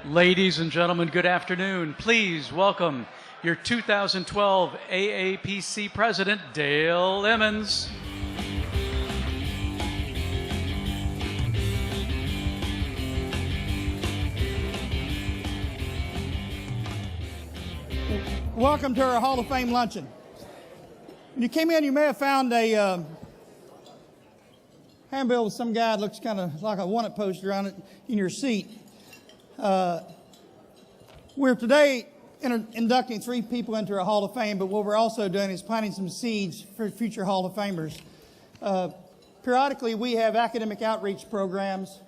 Ladies and gentlemen, good afternoon. Please welcome your 2012 AAPC President, Dale Emmons. Welcome to our Hall of Fame luncheon. When you came in, you may have found a handbill with some guy that looks kind of like a wanted poster on it in your seat. We're today inducting 3 people into our Hall of Fame, but what we're also doing is planting some seeds for future Hall of Famers. Periodically, we have academic outreach programs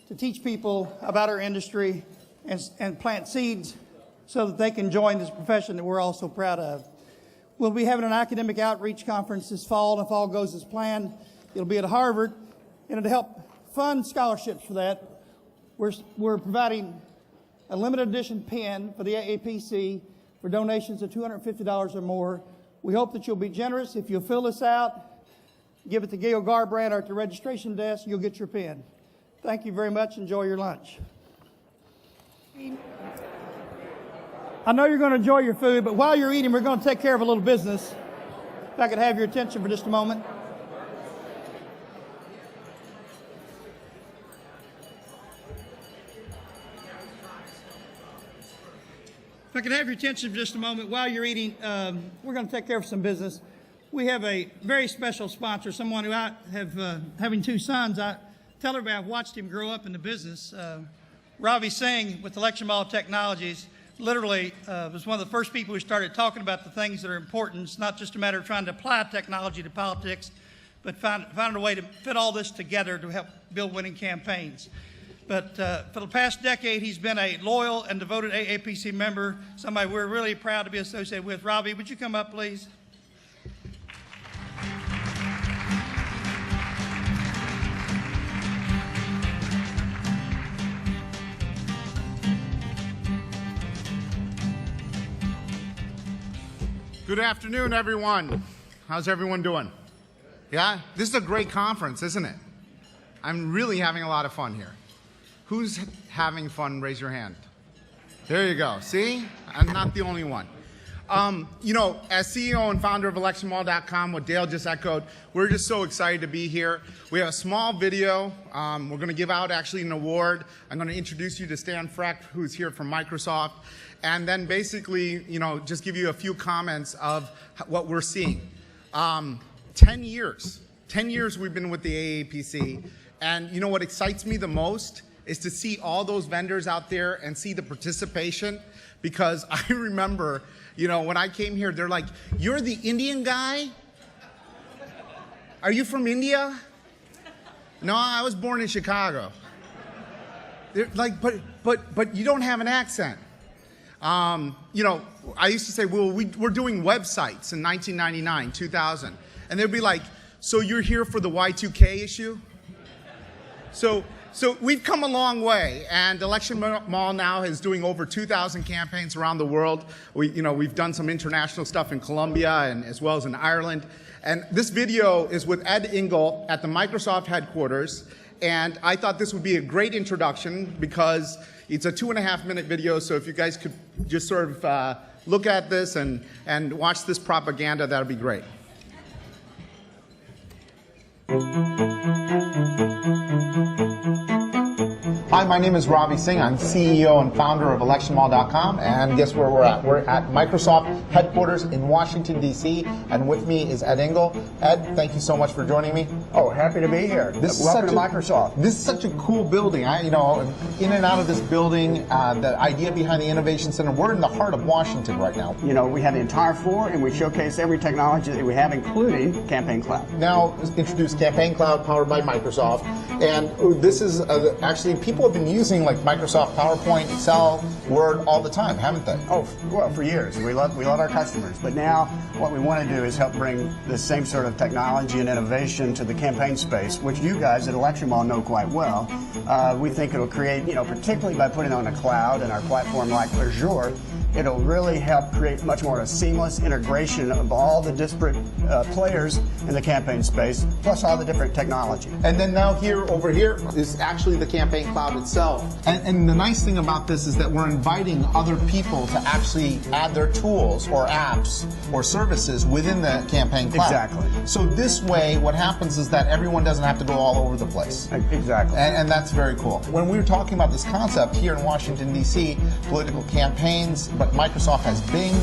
to teach people about our industry and plant seeds so that they can join this profession that we're all so proud of. We'll be having an academic outreach conference this fall, and if all goes as planned, it'll be at Harvard. And to help fund scholarships for that, we're providing a limited edition pen for the AAPC for donations of $250 or more. We hope that you'll be generous. If you'll fill this out, give it to Gail Garbrand or at the registration desk, you'll get your pen. Thank you very much. Enjoy your lunch. I know you're going to enjoy your food, but while you're eating, we're going to take care of a little business. If I could have your attention for just a moment. If I could have your attention for just a moment while you're eating, we're going to take care of some business. We have a very special sponsor, someone who I have, having 2 sons, I tell everybody I've watched him grow up in the business. Ravi Singh with Election Mall Technologies literally was one of the first people who started talking about the things that are important. It's not just a matter of trying to apply technology to politics, but find a way to fit all this together to help build winning campaigns. But for the past decade, he's been a loyal and devoted AAPC member, somebody we're really proud to be associated with. Ravi, would you come up, please? Good afternoon, everyone. How's everyone doing? Yeah? This is a great conference, isn't it? I'm really having a lot of fun here. Who's having fun? Raise your hand. There you go. See? I'm not the only one. You know, as CEO and founder of electionmall.com, what Dale just echoed, we're just so excited to be here. We have a small video. We're going to give out actually an award. I'm going to introduce you to Stan Freck, who's here from Microsoft, and then basically, you know, just give you a few comments of what we're seeing. 10 years we've been with the AAPC, and you know what excites me the most is to see all those vendors out there and see the participation, because I remember, you know, when I came here, they're like, "You're the Indian guy? Are you from India?" No, I was born in Chicago. They're like, but you don't have an accent. You know, I used to say, well, we're doing websites in 1999, 2000. And they'd be like, "So you're here for the Y2K issue?" So we've come a long way, and Election Mall now is doing over 2,000 campaigns around the world. We've done some international stuff in Colombia and as well as in Ireland. And this video is with Ed Engel at the Microsoft headquarters, and I thought this would be a great introduction because it's a 2.5-minute video, so if you guys could just sort of look at this and watch this propaganda, that would be great. Hi, my name is Ravi Singh. I'm CEO and founder of electionmall.com, and guess where we're at? We're at Microsoft headquarters in Washington, D.C., and with me is Ed Engel. Ed, thank you so much for joining me. Oh, happy to be here. Welcome to Microsoft. This is such a cool building. In and out of this building, the idea behind the Innovation Center, we're in the heart of Washington right now. You know, we have the entire floor, and we showcase every technology that we have, including Campaign Cloud. Now, introduce Campaign Cloud powered by Microsoft, and this is actually people have been using like Microsoft PowerPoint, Excel, Word all the time, haven't they? Oh, well, for years. We love our customers. But now what we want to do is help bring the same sort of technology and innovation to the campaign space, which you guys at Election Mall know quite well. We think it'll create, particularly by putting on a cloud and our platform like Azure, it'll really help create much more of a seamless integration of all the disparate players in the campaign space, plus all the different technology. And then now over here is actually the Campaign Cloud cloud itself. And the nice thing about this is that we're inviting other people to actually add their tools or apps or services within the campaign cloud. Exactly. So this way, what happens is that everyone doesn't have to go all over the place. Exactly. And that's very cool. When we were talking about this concept here in Washington, D.C., political campaigns, but Microsoft has Bing,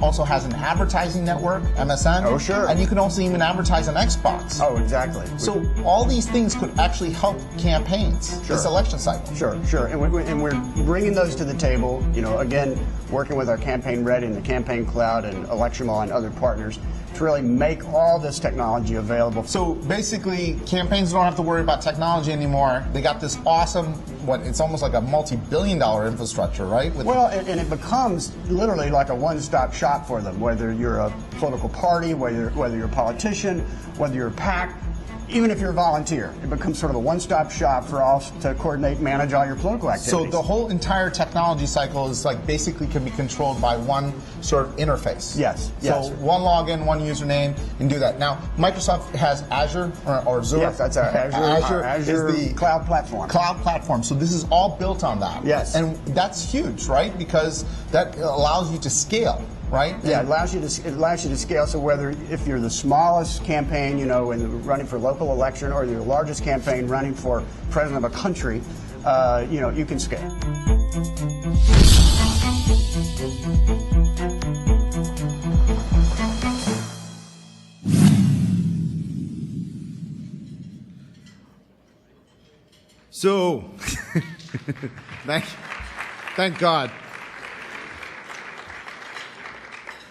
also has an advertising network, MSN. Oh, sure. And you can also even advertise on Xbox. Oh, exactly. So all these things could actually help campaigns this election cycle. Sure. And we're bringing those to the table, again, working with our Campaign Ready and the Campaign Cloud and Election Law and other partners to really make all this technology available. So basically, campaigns don't have to worry about technology anymore. They got this awesome, it's almost like a multi-billion-dollar infrastructure, right? Well, and it becomes literally like a one-stop shop for them, whether you're a political party, whether you're a politician, whether you're a PAC, even if you're a volunteer. It becomes sort of a one-stop shop for all to coordinate, manage all your political activities. So the whole entire technology cycle is basically can be controlled by one sort of interface. Yes. So one login, one username, and do that. Now, Microsoft has Azure or Azure. Yes, that's our Azure. Azure is the cloud platform. Cloud platform. So this is all built on that. Yes. And that's huge, right? Because that allows you to scale. Right? Yeah, it allows you to scale. So if you're the smallest campaign, and running for local election, or you're the largest campaign running for president of a country, you can scale. So, thank God.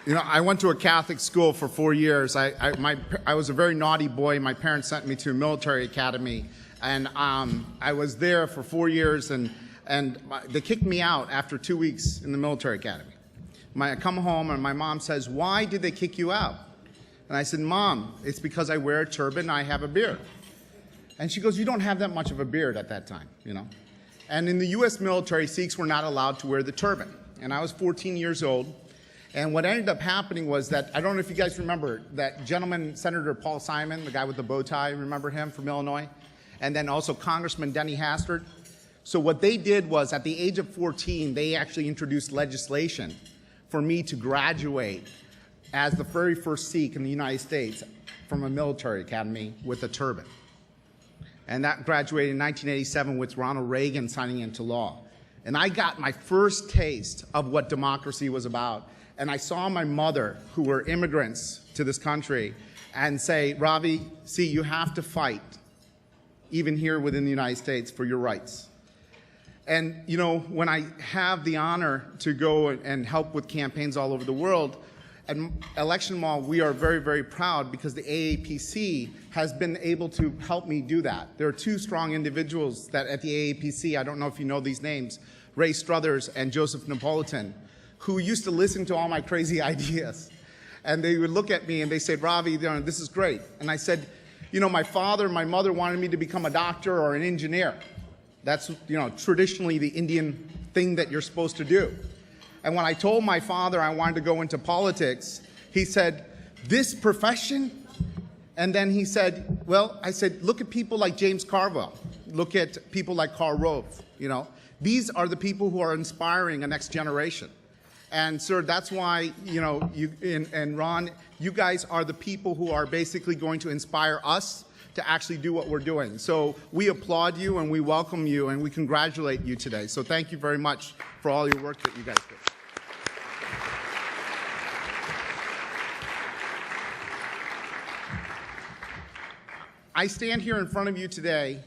I went to a Catholic school for 4 years. I was a very naughty boy. My parents sent me to a military academy, and I was there for 4 years, and they kicked me out after 2 weeks in the military academy. I come home, and my mom says, "Why did they kick you out?" And I said, "Mom, it's because I wear a turban and I have a beard." And she goes, "You don't have that much of a beard at that time, And in the U.S. military, Sikhs were not allowed to wear the turban. And I was 14 years old. And what ended up happening was that, I don't know if you guys remember, that gentleman, Senator Paul Simon, the guy with the bow tie, remember him from Illinois? And then also Congressman Denny Hastert. So what they did was, at the age of 14, they actually introduced legislation for me to graduate as the very first Sikh in the United States from a military academy with a turban. And that graduated in 1987 with Ronald Reagan signing into law. And I got my first taste of what democracy was about. And I saw my mother, who were immigrants to this country, and say, "Ravi, see, you have to fight, even here within the United States, for your rights." And, when I have the honor to go and help with campaigns all over the world, at Election Law, we are very, very proud because the AAPC has been able to help me do that. There are two strong individuals that at the AAPC, I don't know if you know these names, Ray Struthers and Joseph Napolitan, who used to listen to all my crazy ideas. And they would look at me and they said, "Ravi, this is great." And I said, my father and my mother wanted me to become a doctor or an engineer. That's, traditionally the Indian thing that you're supposed to do. And when I told my father I wanted to go into politics, he said, "This profession?" And then he said, I said, "Look at people like James Carville. Look at people like Karl Rove, These are the people who are inspiring a next generation." And sir, that's why, you and Ron, you guys are the people who are basically going to inspire us to actually do what we're doing. So we applaud you and we welcome you and we congratulate you today. So thank you very much for all your work that you guys do. I stand here in front of you today,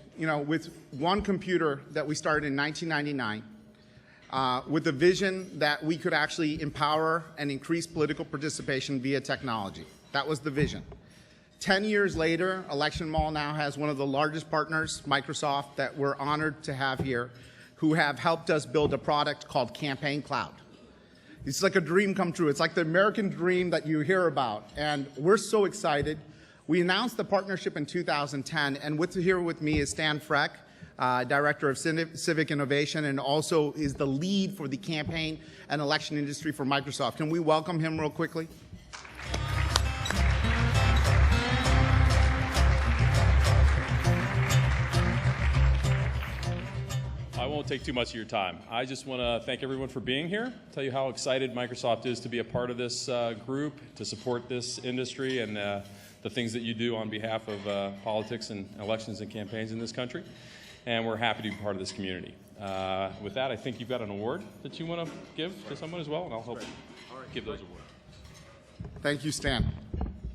with one computer that we started in 1999. With the vision that we could actually empower and increase political participation via technology. That was the vision. 10 years later, Election Mall now has one of the largest partners, Microsoft, that we're honored to have here, who have helped us build a product called Campaign Cloud. It's like a dream come true. It's like the American dream that you hear about, and we're so excited. We announced the partnership in 2010, and here with me is Stan Freck, Director of Civic Innovation, and also is the lead for the campaign and election industry for Microsoft. Can we welcome him real quickly? I won't take too much of your time. I just want to thank everyone for being here, tell you how excited Microsoft is to be a part of this group, to support this industry and the things that you do on behalf of politics and elections and campaigns in this country. And we're happy to be part of this community. With that, I think you've got an award that you want to give to someone as well, and I'll help give those awards. Thank you, Stan.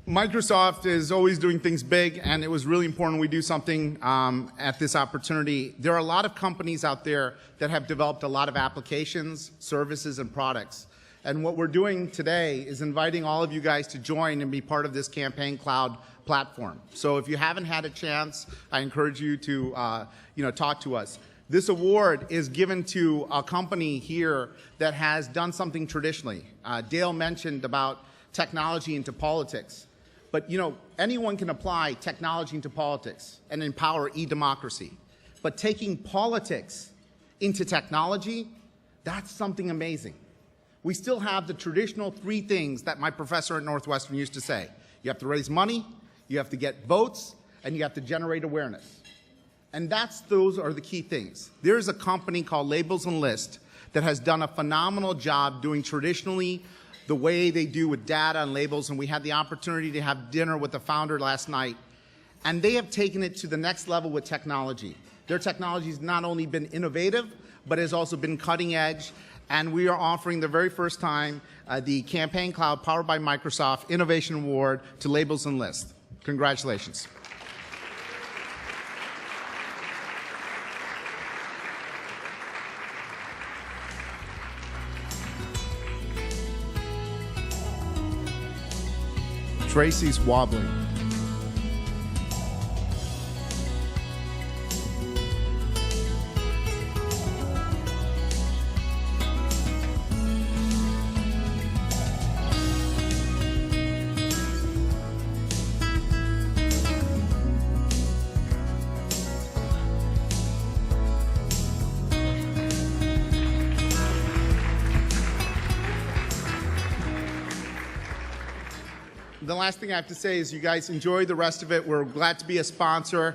Microsoft is always doing things big, and it was really important we do something at this opportunity. There are a lot of companies out there that have developed a lot of applications, services, and products. And what we're doing today is inviting all of you guys to join and be part of this Campaign Cloud platform. So if you haven't had a chance, I encourage you to talk to us. This award is given to a company here that has done something traditionally. Dale mentioned about technology into politics. But anyone can apply technology into politics and empower e-democracy. But taking politics into technology, that's something amazing. We still have the traditional three things that my professor at Northwestern used to say. You have to raise money, you have to get votes, and you have to generate awareness. And those are the key things. There's a company called Labels and Lists that has done a phenomenal job doing traditionally the way they do with data and labels, and we had the opportunity to have dinner with the founder last night. And they have taken it to the next level with technology. Their technology has not only been innovative, but has also been cutting edge. And we are offering the very first time the Campaign Cloud powered by Microsoft Innovation Award to Labels and Lists. Congratulations. Tracy's wobbling. The last thing I have to say is you guys enjoy the rest of it. We're glad to be a sponsor.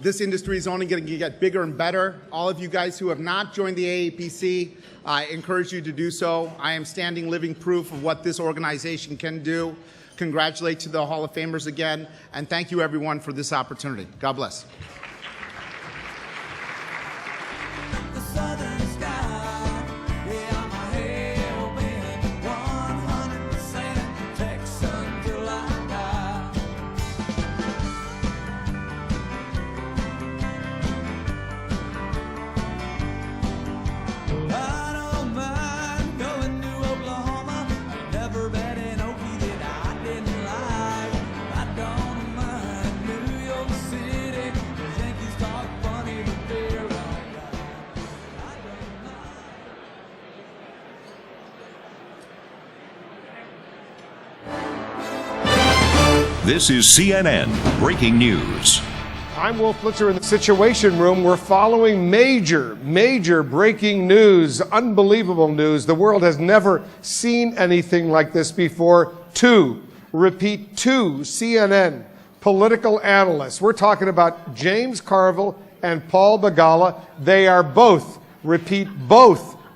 This industry is only going to get bigger and better. All of you guys who have not joined the AAPC, I encourage you to do so. I am standing living proof of what this organization can do. Congratulate to the Hall of Famers again, and thank you everyone for this opportunity. God bless. This is CNN Breaking News. I'm Wolf Blitzer in the Situation Room. We're following major breaking news, unbelievable news. The world has never seen anything like this before. Two CNN political analysts. We're talking about James Carville and Paul Begala. They are both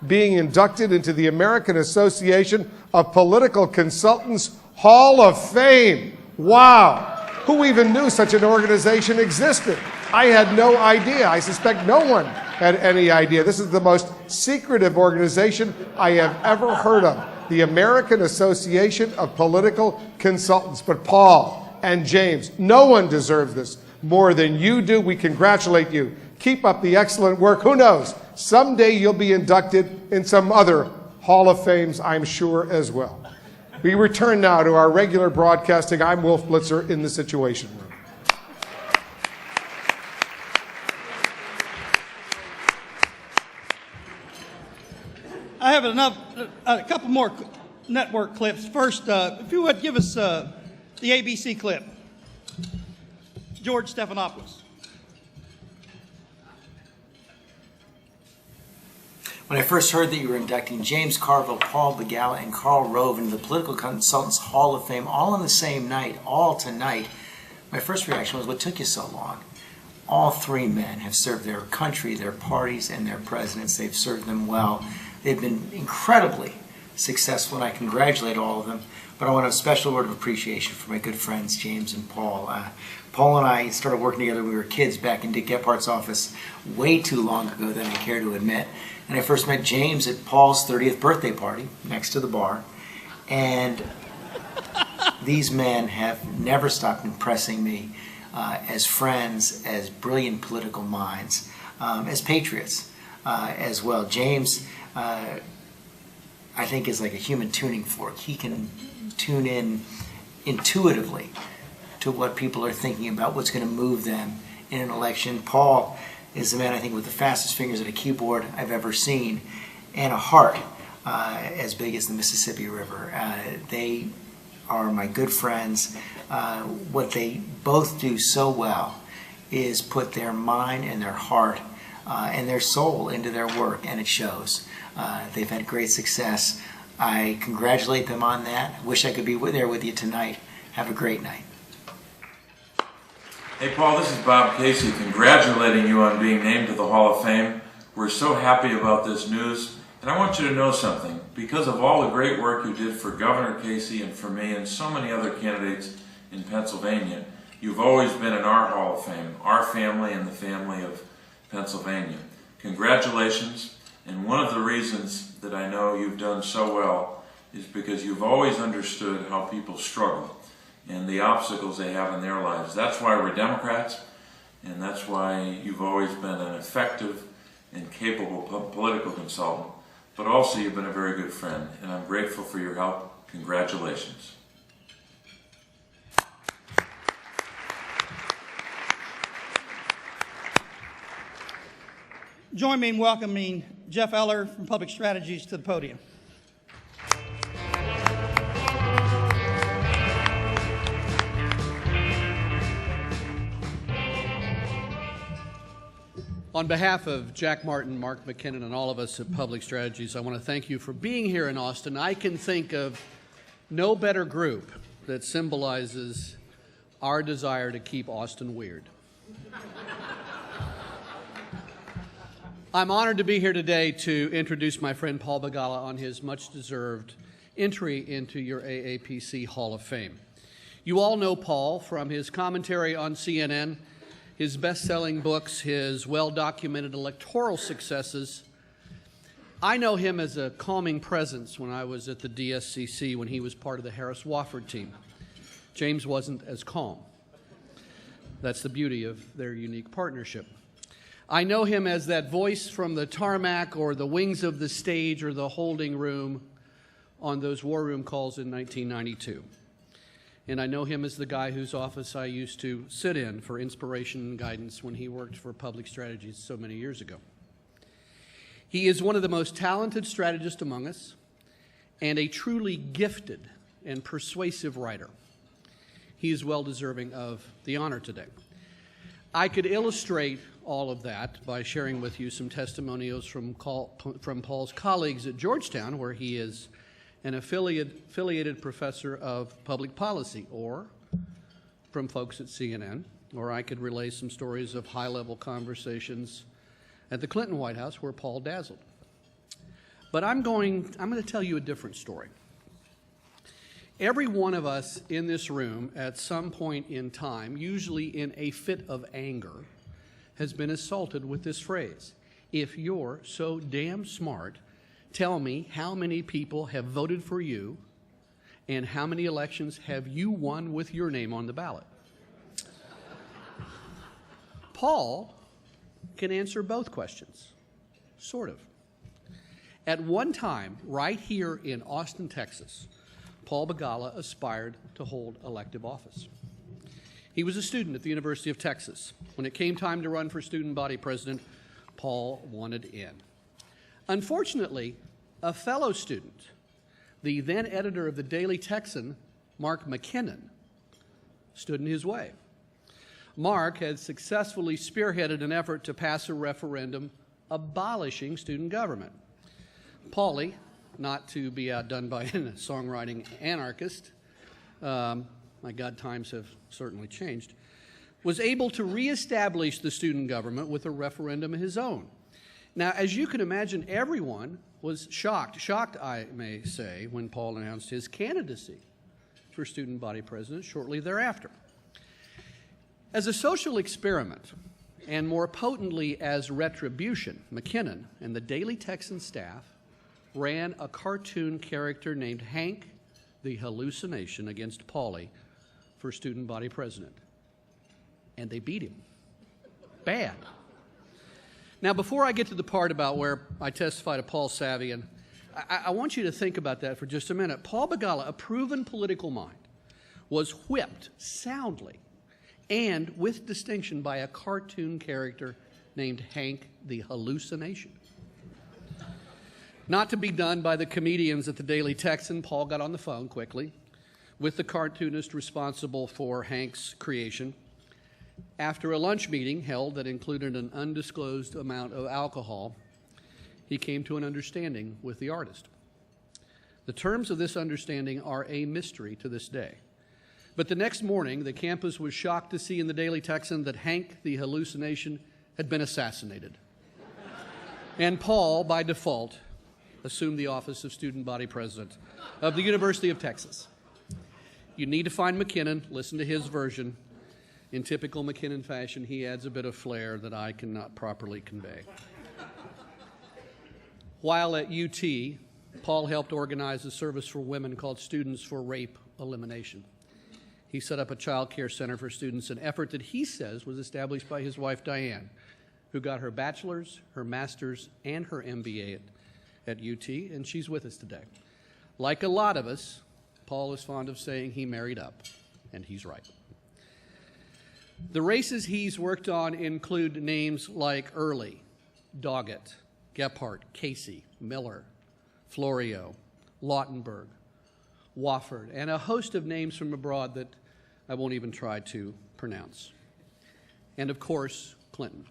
being inducted into the American Association of Political Consultants Hall of Fame. Wow! Who even knew such an organization existed? I had no idea. I suspect no one had any idea. This is the most secretive organization I have ever heard of, the American Association of Political Consultants. But Paul and James, no one deserves this more than you do. We congratulate you. Keep up the excellent work. Who knows? Someday you'll be inducted in some other Hall of Fames, I'm sure, as well. We return now to our regular broadcasting. I'm Wolf Blitzer in the Situation Room. I have a couple more network clips. First, if you would give us the ABC clip. George Stephanopoulos. When I first heard that you were inducting James Carville, Paul Begala, and Karl Rove into the Political Consultants Hall of Fame all on the same night, all tonight, my first reaction was, what took you so long? all three men have served their country, their parties, and their presidents. They've served them well. They've been incredibly successful, and I congratulate all of them. But I want a special word of appreciation for my good friends, James and Paul. Paul and I started working together when we were kids back in Dick Gephardt's office way too long ago than I care to admit. And I first met James at Paul's 30th birthday party next to the bar. And these men have never stopped impressing me as friends, as brilliant political minds, as patriots as well. James, I think, is like a human tuning fork. He can tune in intuitively to what people are thinking about, what's going to move them in an election. Paul is the man, I think, with the fastest fingers at a keyboard I've ever seen, and a heart as big as the Mississippi River. They are my good friends. What they both do so well is put their mind and their heart and their soul into their work, and it shows. They've had great success. I congratulate them on that. Wish I could be there with you tonight. Have a great night. Hey Paul, this is Bob Casey congratulating you on being named to the Hall of Fame. We're so happy about this news, and I want you to know something. Because of all the great work you did for Governor Casey and for me and so many other candidates in Pennsylvania, you've always been in our Hall of Fame, our family and the family of Pennsylvania. Congratulations, and one of the reasons that I know you've done so well is because you've always understood how people struggle and the obstacles they have in their lives. That's why we're Democrats, and that's why you've always been an effective and capable political consultant, but also you've been a very good friend, and I'm grateful for your help. Congratulations. Join me in welcoming Jeff Eller from Public Strategies to the podium. On behalf of Jack Martin, Mark McKinnon, and all of us at Public Strategies, I want to thank you for being here in Austin. I can think of no better group that symbolizes our desire to keep Austin weird. I'm honored to be here today to introduce my friend Paul Begala on his much-deserved entry into your AAPC Hall of Fame. You all know Paul from his commentary on CNN, his best-selling books, his well-documented electoral successes. I know him as a calming presence when I was at the DSCC when he was part of the Harris-Wofford team. James wasn't as calm. That's the beauty of their unique partnership. I know him as that voice from the tarmac or the wings of the stage or the holding room on those war room calls in 1992. And I know him as the guy whose office I used to sit in for inspiration and guidance when he worked for Public Strategies so many years ago. He is one of the most talented strategists among us and a truly gifted and persuasive writer. He is well deserving of the honor today. I could illustrate all of that by sharing with you some testimonials from Paul's colleagues at Georgetown, where he is an affiliated professor of public policy, or from folks at CNN, or I could relay some stories of high-level conversations at the Clinton White House where Paul dazzled. But I'm going to tell you a different story. Every one of us in this room at some point in time, usually in a fit of anger, has been assaulted with this phrase: if you're so damn smart, tell me how many people have voted for you and how many elections have you won with your name on the ballot. Paul can answer both questions, sort of. At one time, right here in Austin, Texas, Paul Begala aspired to hold elective office. He was a student at the University of Texas. When it came time to run for student body president, Paul wanted in. Unfortunately, a fellow student, the then editor of the Daily Texan, Mark McKinnon, stood in his way. Mark had successfully spearheaded an effort to pass a referendum abolishing student government. Pollie, not to be outdone by a songwriting anarchist, my God, times have certainly changed, was able to reestablish the student government with a referendum of his own. Now, as you can imagine, everyone was shocked, I may say, when Paul announced his candidacy for student body president shortly thereafter. As a social experiment, and more potently as retribution, McKinnon and the Daily Texan staff ran a cartoon character named Hank the Hallucination against Pollie for student body president. And they beat him. Bad. Now, before I get to the part about where I testify to Paul Savian, I want you to think about that for just a minute. Paul Begala, a proven political mind, was whipped soundly and with distinction by a cartoon character named Hank the Hallucination. Not to be done by the comedians at the Daily Texan, Paul got on the phone quickly with the cartoonist responsible for Hank's creation. After a lunch meeting held that included an undisclosed amount of alcohol, he came to an understanding with the artist. The terms of this understanding are a mystery to this day. But the next morning, the campus was shocked to see in the Daily Texan that Hank the Hallucination had been assassinated. And Paul, by default, assumed the office of student body president of the University of Texas. You need to find McKinnon, listen to his version. In typical McKinnon fashion, he adds a bit of flair that I cannot properly convey. While at UT, Paul helped organize a service for women called Students for Rape Elimination. He set up a child care center for students, an effort that he says was established by his wife, Diane, who got her bachelor's, her master's, and her MBA at UT, and she's with us today. Like a lot of us, Paul is fond of saying he married up, and he's right. The races he's worked on include names like Early, Doggett, Gephardt, Casey, Miller, Florio, Lautenberg, Wofford, and a host of names from abroad that I won't even try to pronounce. And of course, Clinton.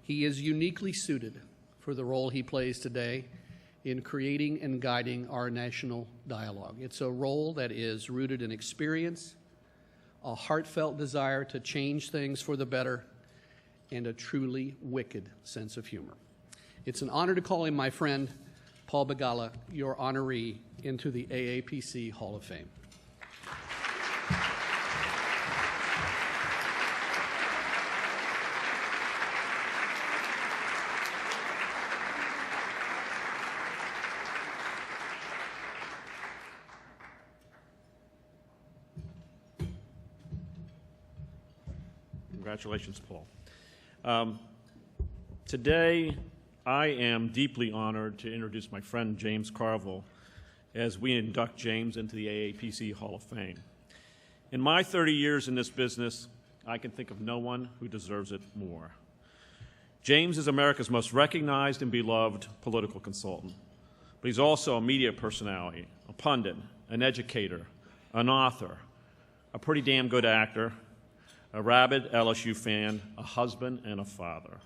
He is uniquely suited for the role he plays today in creating and guiding our national dialogue. It's a role that is rooted in experience, a heartfelt desire to change things for the better, and a truly wicked sense of humor. It's an honor to call him my friend, Paul Begala, your honoree into the AAPC Hall of Fame. Congratulations, Paul. Today, I am deeply honored to introduce my friend James Carville as we induct James into the AAPC Hall of Fame. In my 30 years in this business, I can think of no one who deserves it more. James is America's most recognized and beloved political consultant, but he's also a media personality, a pundit, an educator, an author, a pretty damn good actor, a rabid LSU fan, a husband, and a father.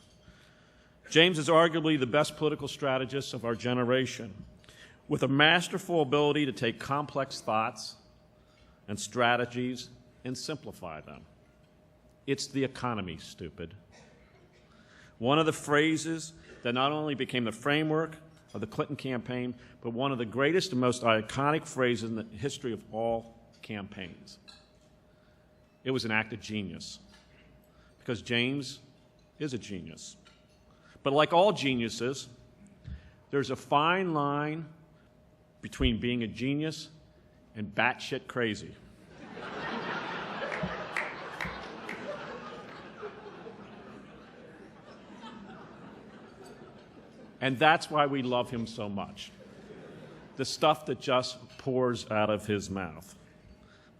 James is arguably the best political strategist of our generation, with a masterful ability to take complex thoughts and strategies and simplify them. It's the economy, stupid. One of the phrases that not only became the framework of the Clinton campaign, but one of the greatest and most iconic phrases in the history of all campaigns. It was an act of genius, because James is a genius. But like all geniuses, there's a fine line between being a genius and batshit crazy. And that's why we love him so much. The stuff that just pours out of his mouth.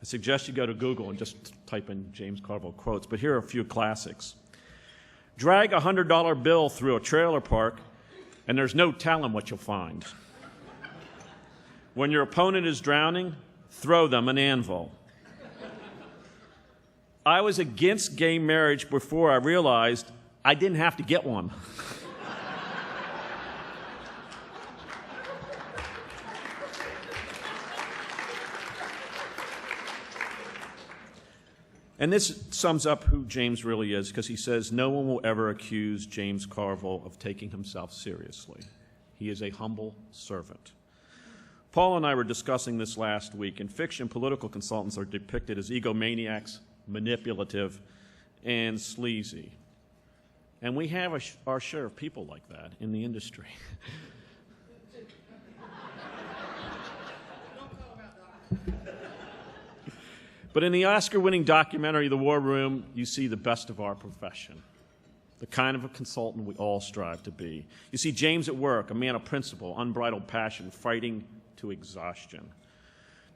I suggest you go to Google and just type in James Carville quotes, but here are a few classics. Drag a $100 bill through a trailer park, and there's no telling what you'll find. When your opponent is drowning, throw them an anvil. I was against gay marriage before I realized I didn't have to get one. And this sums up who James really is, because he says, no one will ever accuse James Carville of taking himself seriously. He is a humble servant. Paul and I were discussing this last week. In fiction, political consultants are depicted as egomaniacs, manipulative, and sleazy. And we have our share of people like that in the industry. But in the Oscar-winning documentary, The War Room, you see the best of our profession, the kind of a consultant we all strive to be. You see James at work, a man of principle, unbridled passion, fighting to exhaustion.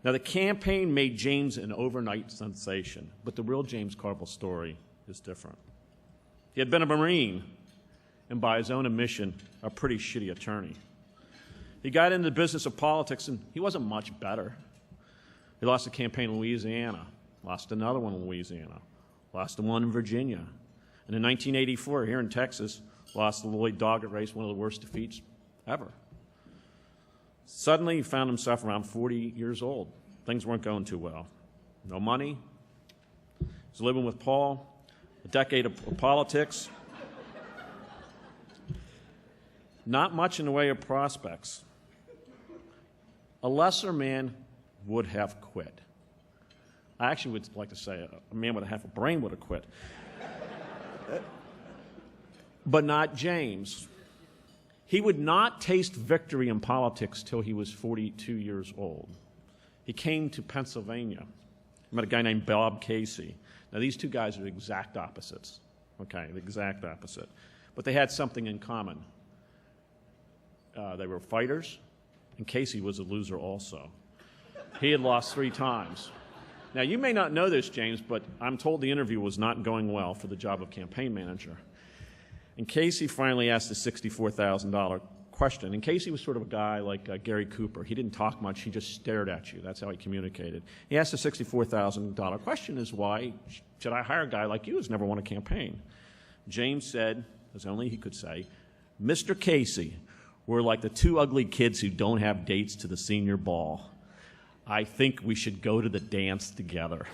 Now, the campaign made James an overnight sensation, but the real James Carville story is different. He had been a Marine, and by his own admission, a pretty shitty attorney. He got into the business of politics, and he wasn't much better. He lost a campaign in Louisiana, lost another one in Louisiana, lost one in Virginia. And in 1984, here in Texas, lost the Lloyd Doggett race, one of the worst defeats ever. Suddenly, he found himself around 40 years old. Things weren't going too well. No money. He was living with Paul, a decade of politics. Not much in the way of prospects. A lesser man would have quit. I actually would like to say a man with a half a brain would have quit. But not James. He would not taste victory in politics till he was 42 years old. He came to Pennsylvania, met a guy named Bob Casey. Now, these two guys are the exact opposites, okay, the exact opposite. But they had something in common. They were fighters, and Casey was a loser also. He had lost 3 times. Now, you may not know this, James, but I'm told the interview was not going well for the job of campaign manager. And Casey finally asked the $64,000 question. And Casey was sort of a guy like Gary Cooper. He didn't talk much. He just stared at you. That's how he communicated. He asked the $64,000 question is, why should I hire a guy like you who's never won a campaign? James said, as only he could say, Mr. Casey, we're like the 2 ugly kids who don't have dates to the senior ball. I think we should go to the dance together.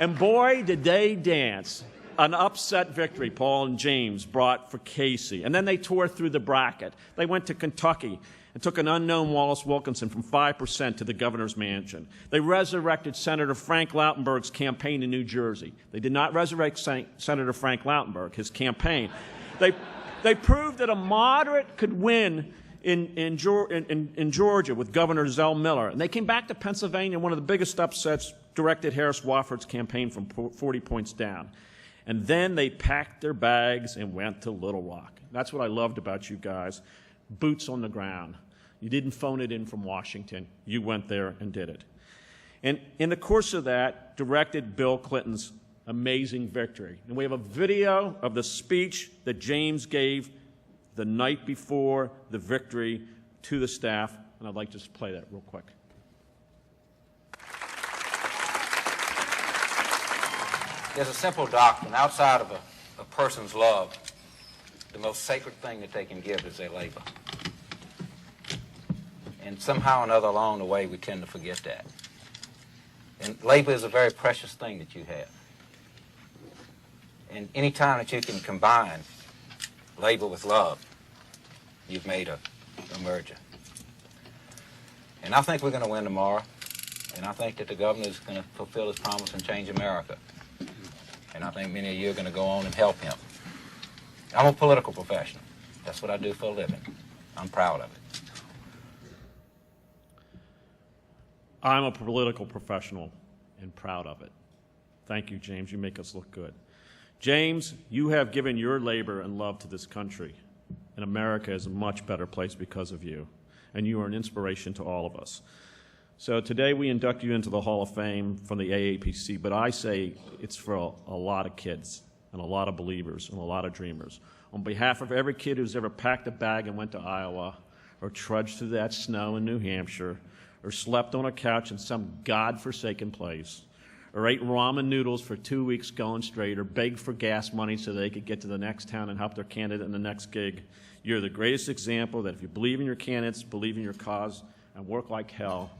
And boy, did they dance. An upset victory Paul and James brought for Casey. And then they tore through the bracket. They went to Kentucky and took an unknown Wallace Wilkinson from 5% to the governor's mansion. They resurrected Senator Frank Lautenberg's campaign in New Jersey. They did not resurrect Senator Frank Lautenberg, his campaign. They proved that a moderate could win in Georgia with Governor Zell Miller. And they came back to Pennsylvania, one of the biggest upsets, directed Harris Wofford's campaign from 40 points down. And then they packed their bags and went to Little Rock. That's what I loved about you guys. Boots on the ground. You didn't phone it in from Washington. You went there and did it. And in the course of that, directed Bill Clinton's amazing victory. And we have a video of the speech that James gave the night before the victory to the staff, and I'd like to just play that real quick. There's a simple doctrine. Outside of a person's love, the most sacred thing that they can give is their labor. And somehow or another along the way, we tend to forget that. And labor is a very precious thing that you have. And any time that you can combine labor with love, you've made a merger. And I think we're going to win tomorrow. And I think that the governor is going to fulfill his promise and change America. And I think many of you are going to go on and help him. I'm a political professional. That's what I do for a living. I'm proud of it. I'm a political professional and proud of it. Thank you, James. You make us look good. James, you have given your labor and love to this country, and America is a much better place because of you, and you are an inspiration to all of us. So today we induct you into the Hall of Fame from the AAPC, but I say it's for a lot of kids and a lot of believers and a lot of dreamers. On behalf of every kid who's ever packed a bag and went to Iowa, or trudged through that snow in New Hampshire, or slept on a couch in some godforsaken place, or ate ramen noodles for 2 weeks going straight, or begged for gas money so they could get to the next town and help their candidate in the next gig, you're the greatest example that if you believe in your candidates, believe in your cause, and work like hell,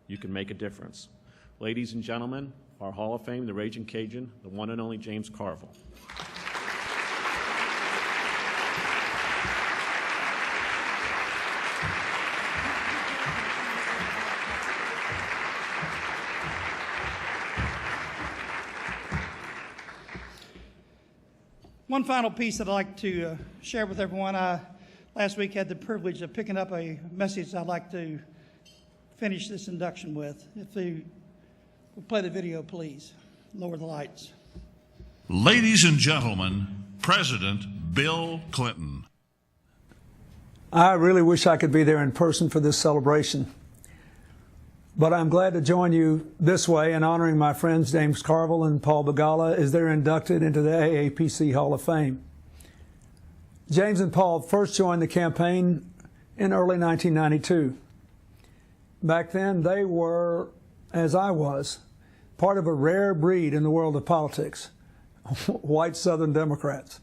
you can make a difference. Ladies and gentlemen, our Hall of Fame, the Raging Cajun, the one and only James Carville. One final piece that I'd like to share with everyone. I last week had the privilege of picking up a message I'd like to finish this induction with. If you would play the video, please. Lower the lights. Ladies and gentlemen, President Bill Clinton. I really wish I could be there in person for this celebration. But I'm glad to join you this way in honoring my friends James Carville and Paul Begala as they're inducted into the AAPC Hall of Fame. James and Paul first joined the campaign in early 1992. Back then, they were, as I was, part of a rare breed in the world of politics, white Southern Democrats.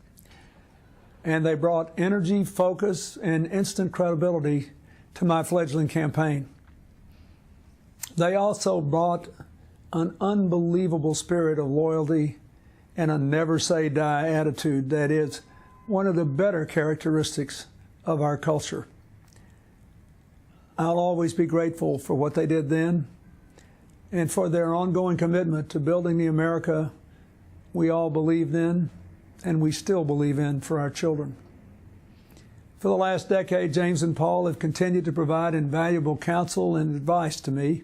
And they brought energy, focus, and instant credibility to my fledgling campaign. They also brought an unbelievable spirit of loyalty and a never-say-die attitude that is one of the better characteristics of our culture. I'll always be grateful for what they did then and for their ongoing commitment to building the America we all believed in and we still believe in for our children. For the last decade, James and Paul have continued to provide invaluable counsel and advice to me,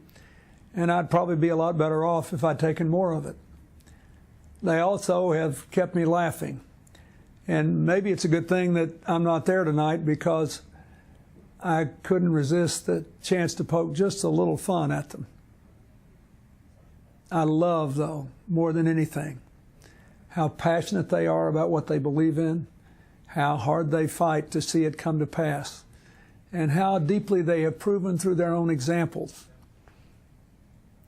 and I'd probably be a lot better off if I'd taken more of it. They also have kept me laughing. And maybe it's a good thing that I'm not there tonight because I couldn't resist the chance to poke just a little fun at them. I love, though, more than anything, how passionate they are about what they believe in, how hard they fight to see it come to pass, and how deeply they have proven through their own examples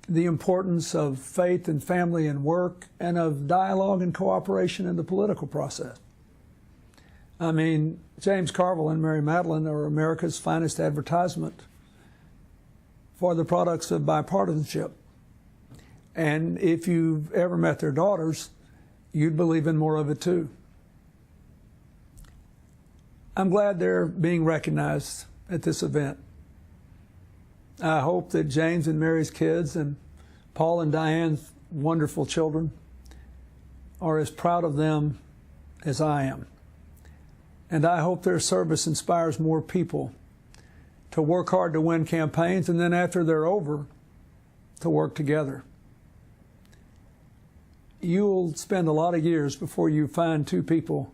the importance of faith and family and work and of dialogue and cooperation in the political process. I mean, James Carville and Mary Madeline are America's finest advertisement for the products of bipartisanship. And if you've ever met their daughters, you'd believe in more of it too. I'm glad they're being recognized at this event. I hope that James and Mary's kids and Paul and Diane's wonderful children are as proud of them as I am. And I hope their service inspires more people to work hard to win campaigns and then after they're over, to work together. You'll spend a lot of years before you find two people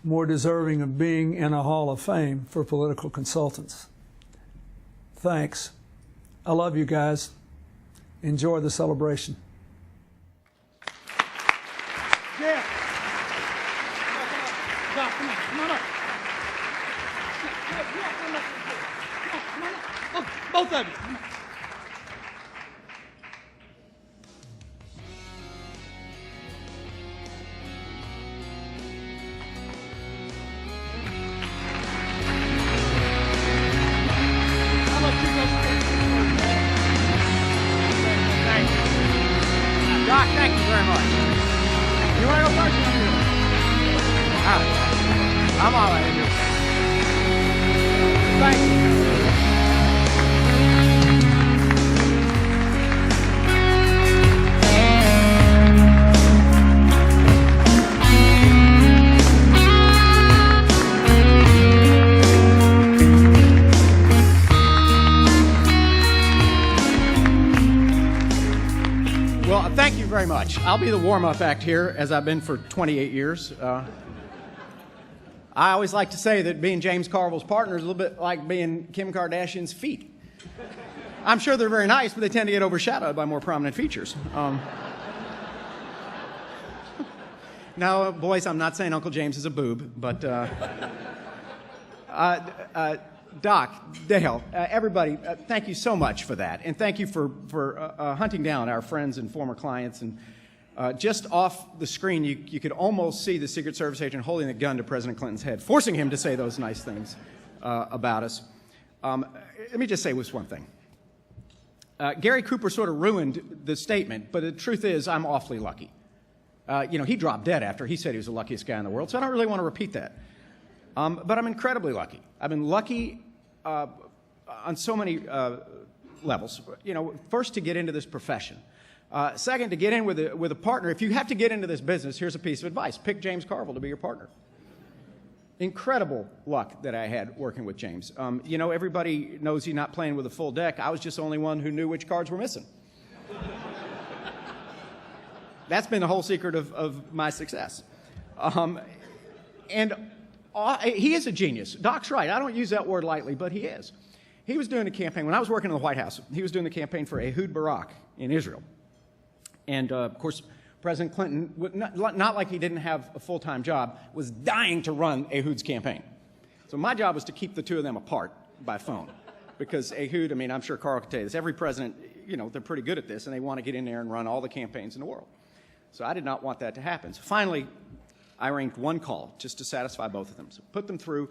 more deserving of being in a Hall of Fame for political consultants. Thanks. I love you guys. Enjoy the celebration. Yeah. Doc, come on up. Come on up. Both of you. Come on. Doc, thank you very much. You want to go first? I'm all right. Thank you. Well, thank you very much. I'll be the warm-up act here, as I've been for 28 years. I always like to say that being James Carville's partner is a little bit like being Kim Kardashian's feet. I'm sure they're very nice, but they tend to get overshadowed by more prominent features. Now, boys, I'm not saying Uncle James is a boob, but Doc, Dale, everybody, thank you so much for that. And thank you for hunting down our friends and former clients. And just off the screen, you could almost see the Secret Service agent holding a gun to President Clinton's head, forcing him to say those nice things about us. Let me just say this one thing. Gary Cooper sort of ruined the statement, but the truth is I'm awfully lucky. He dropped dead after he said he was the luckiest guy in the world, so I don't really want to repeat that. But I'm incredibly lucky. I've been lucky on so many levels. First, to get into this profession. Second, to get in with a partner. If you have to get into this business, here's a piece of advice. Pick James Carville to be your partner. Incredible luck that I had working with James. Everybody knows he's not playing with a full deck. I was just the only one who knew which cards were missing. That's been the whole secret of my success. He is a genius. Doc's right. I don't use that word lightly, but he is. He was doing a campaign. When I was working in the White House, he was doing the campaign for Ehud Barak in Israel. And, of course, President Clinton, not like he didn't have a full-time job, was dying to run Ehud's campaign. So my job was to keep the two of them apart by phone. Because Ehud, I'm sure Carl could tell you this, every president, they're pretty good at this, and they want to get in there and run all the campaigns in the world. So I did not want that to happen. So finally, I arranged one call just to satisfy both of them. So put them through,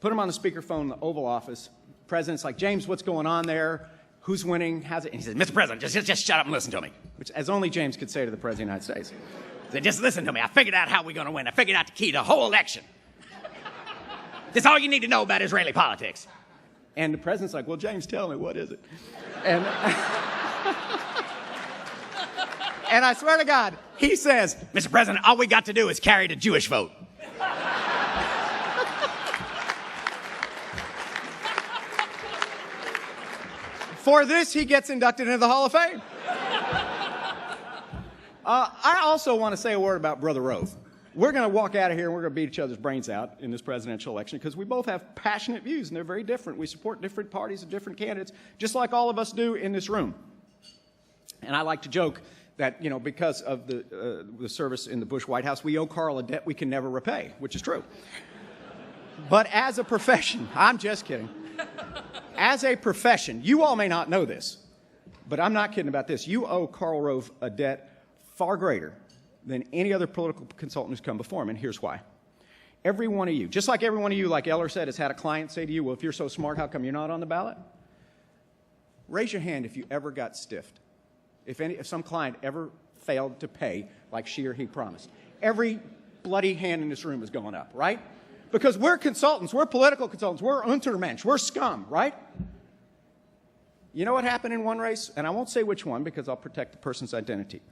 put them on the speakerphone in the Oval Office. The president's like, James, what's going on there? Who's winning? How's it? And he says, Mr. President, just shut up and listen to me. Which, as only James could say to the President of the United States. He said, just listen to me. I figured out how we're going to win. I figured out the key to the whole election. That's all you need to know about Israeli politics. And the President's like, well, James, tell me, what is it? And... And I swear to God, he says, Mr. President, all we got to do is carry the Jewish vote. For this, he gets inducted into the Hall of Fame. I also want to say a word about Brother Rove. We're going to walk out of here and we're going to beat each other's brains out in this presidential election because we both have passionate views and they're very different. We support different parties and different candidates, just like all of us do in this room. And I like to joke that, because of the service in the Bush White House, we owe Carl a debt we can never repay, which is true. But as a profession, I'm just kidding. As a profession, you all may not know this, but I'm not kidding about this. You owe Karl Rove a debt far greater than any other political consultant who's come before him, and here's why. Every one of you, just like every one of you, like Eller said, has had a client say to you, well, if you're so smart, how come you're not on the ballot? Raise your hand if you ever got stiffed. If some client ever failed to pay like she or he promised. Every bloody hand in this room is going up, right? Because we're consultants, we're political consultants, we're Untermensch, we're scum, right? You know what happened in one race? And I won't say which one because I'll protect the person's identity.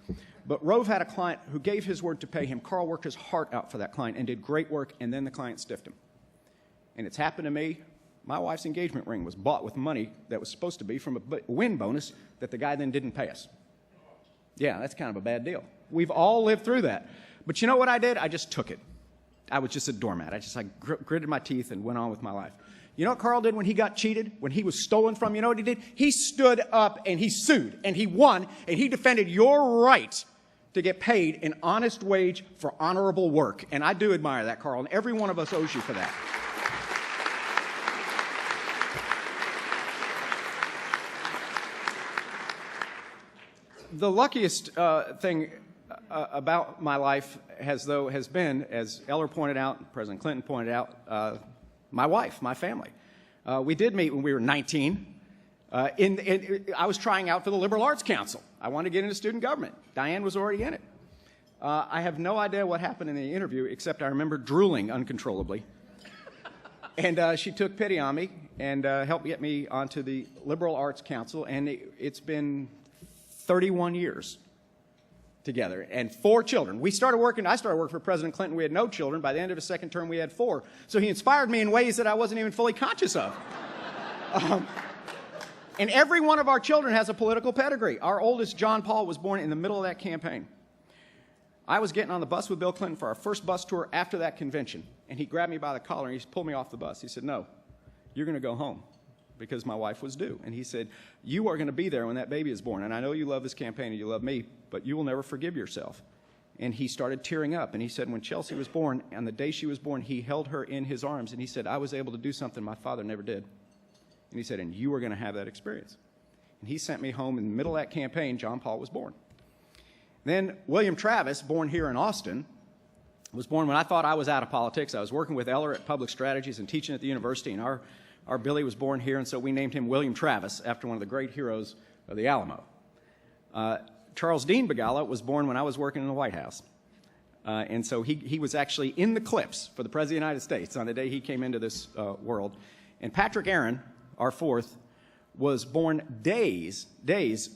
But Rove had a client who gave his word to pay him. Carl worked his heart out for that client and did great work, and then the client stiffed him. And it's happened to me. My wife's engagement ring was bought with money that was supposed to be from a win bonus that the guy then didn't pay us. Yeah, that's kind of a bad deal. We've all lived through that. But you know what I did? I just took it. I was just a doormat. I just gritted my teeth and went on with my life. You know what Carl did when he got cheated? When he was stolen from, you know what he did? He stood up and he sued and he won and he defended your right to get paid an honest wage for honorable work. And I do admire that, Carl, and every one of us owes you for that. The luckiest thing about my life has been, as Eller pointed out, President Clinton pointed out, my wife, my family. We did meet when we were 19. I was trying out for the Liberal Arts Council. I wanted to get into student government. Diane was already in it. I have no idea what happened in the interview, except I remember drooling uncontrollably. And she took pity on me and helped get me onto the Liberal Arts Council, and it's been 31 years together and 4 children. I started working for President Clinton. We had no children. By the end of his second term, we had 4. So he inspired me in ways that I wasn't even fully conscious of. And every one of our children has a political pedigree. Our oldest, John Paul, was born in the middle of that campaign. I was getting on the bus with Bill Clinton for our first bus tour after that convention, and he grabbed me by the collar and he pulled me off the bus. He said, no, you're going to go home, because my wife was due. And he said, you are going to be there when that baby is born. And I know you love this campaign and you love me, but you will never forgive yourself. And he started tearing up. And he said, when Chelsea was born, on the day she was born, he held her in his arms. And he said, I was able to do something my father never did. And he said, and you are going to have that experience. And he sent me home in the middle of that campaign. John Paul was born. Then William Travis, born here in Austin, was born when I thought I was out of politics. I was working with Eller at Public Strategies and teaching at the university. And our Billy was born here, and so we named him William Travis after one of the great heroes or the Alamo. Charles Dean Begala was born when I was working in the White House. And so he was actually in the clips for the President of the United States on the day he came into this world. And Patrick Aaron, our fourth, was born days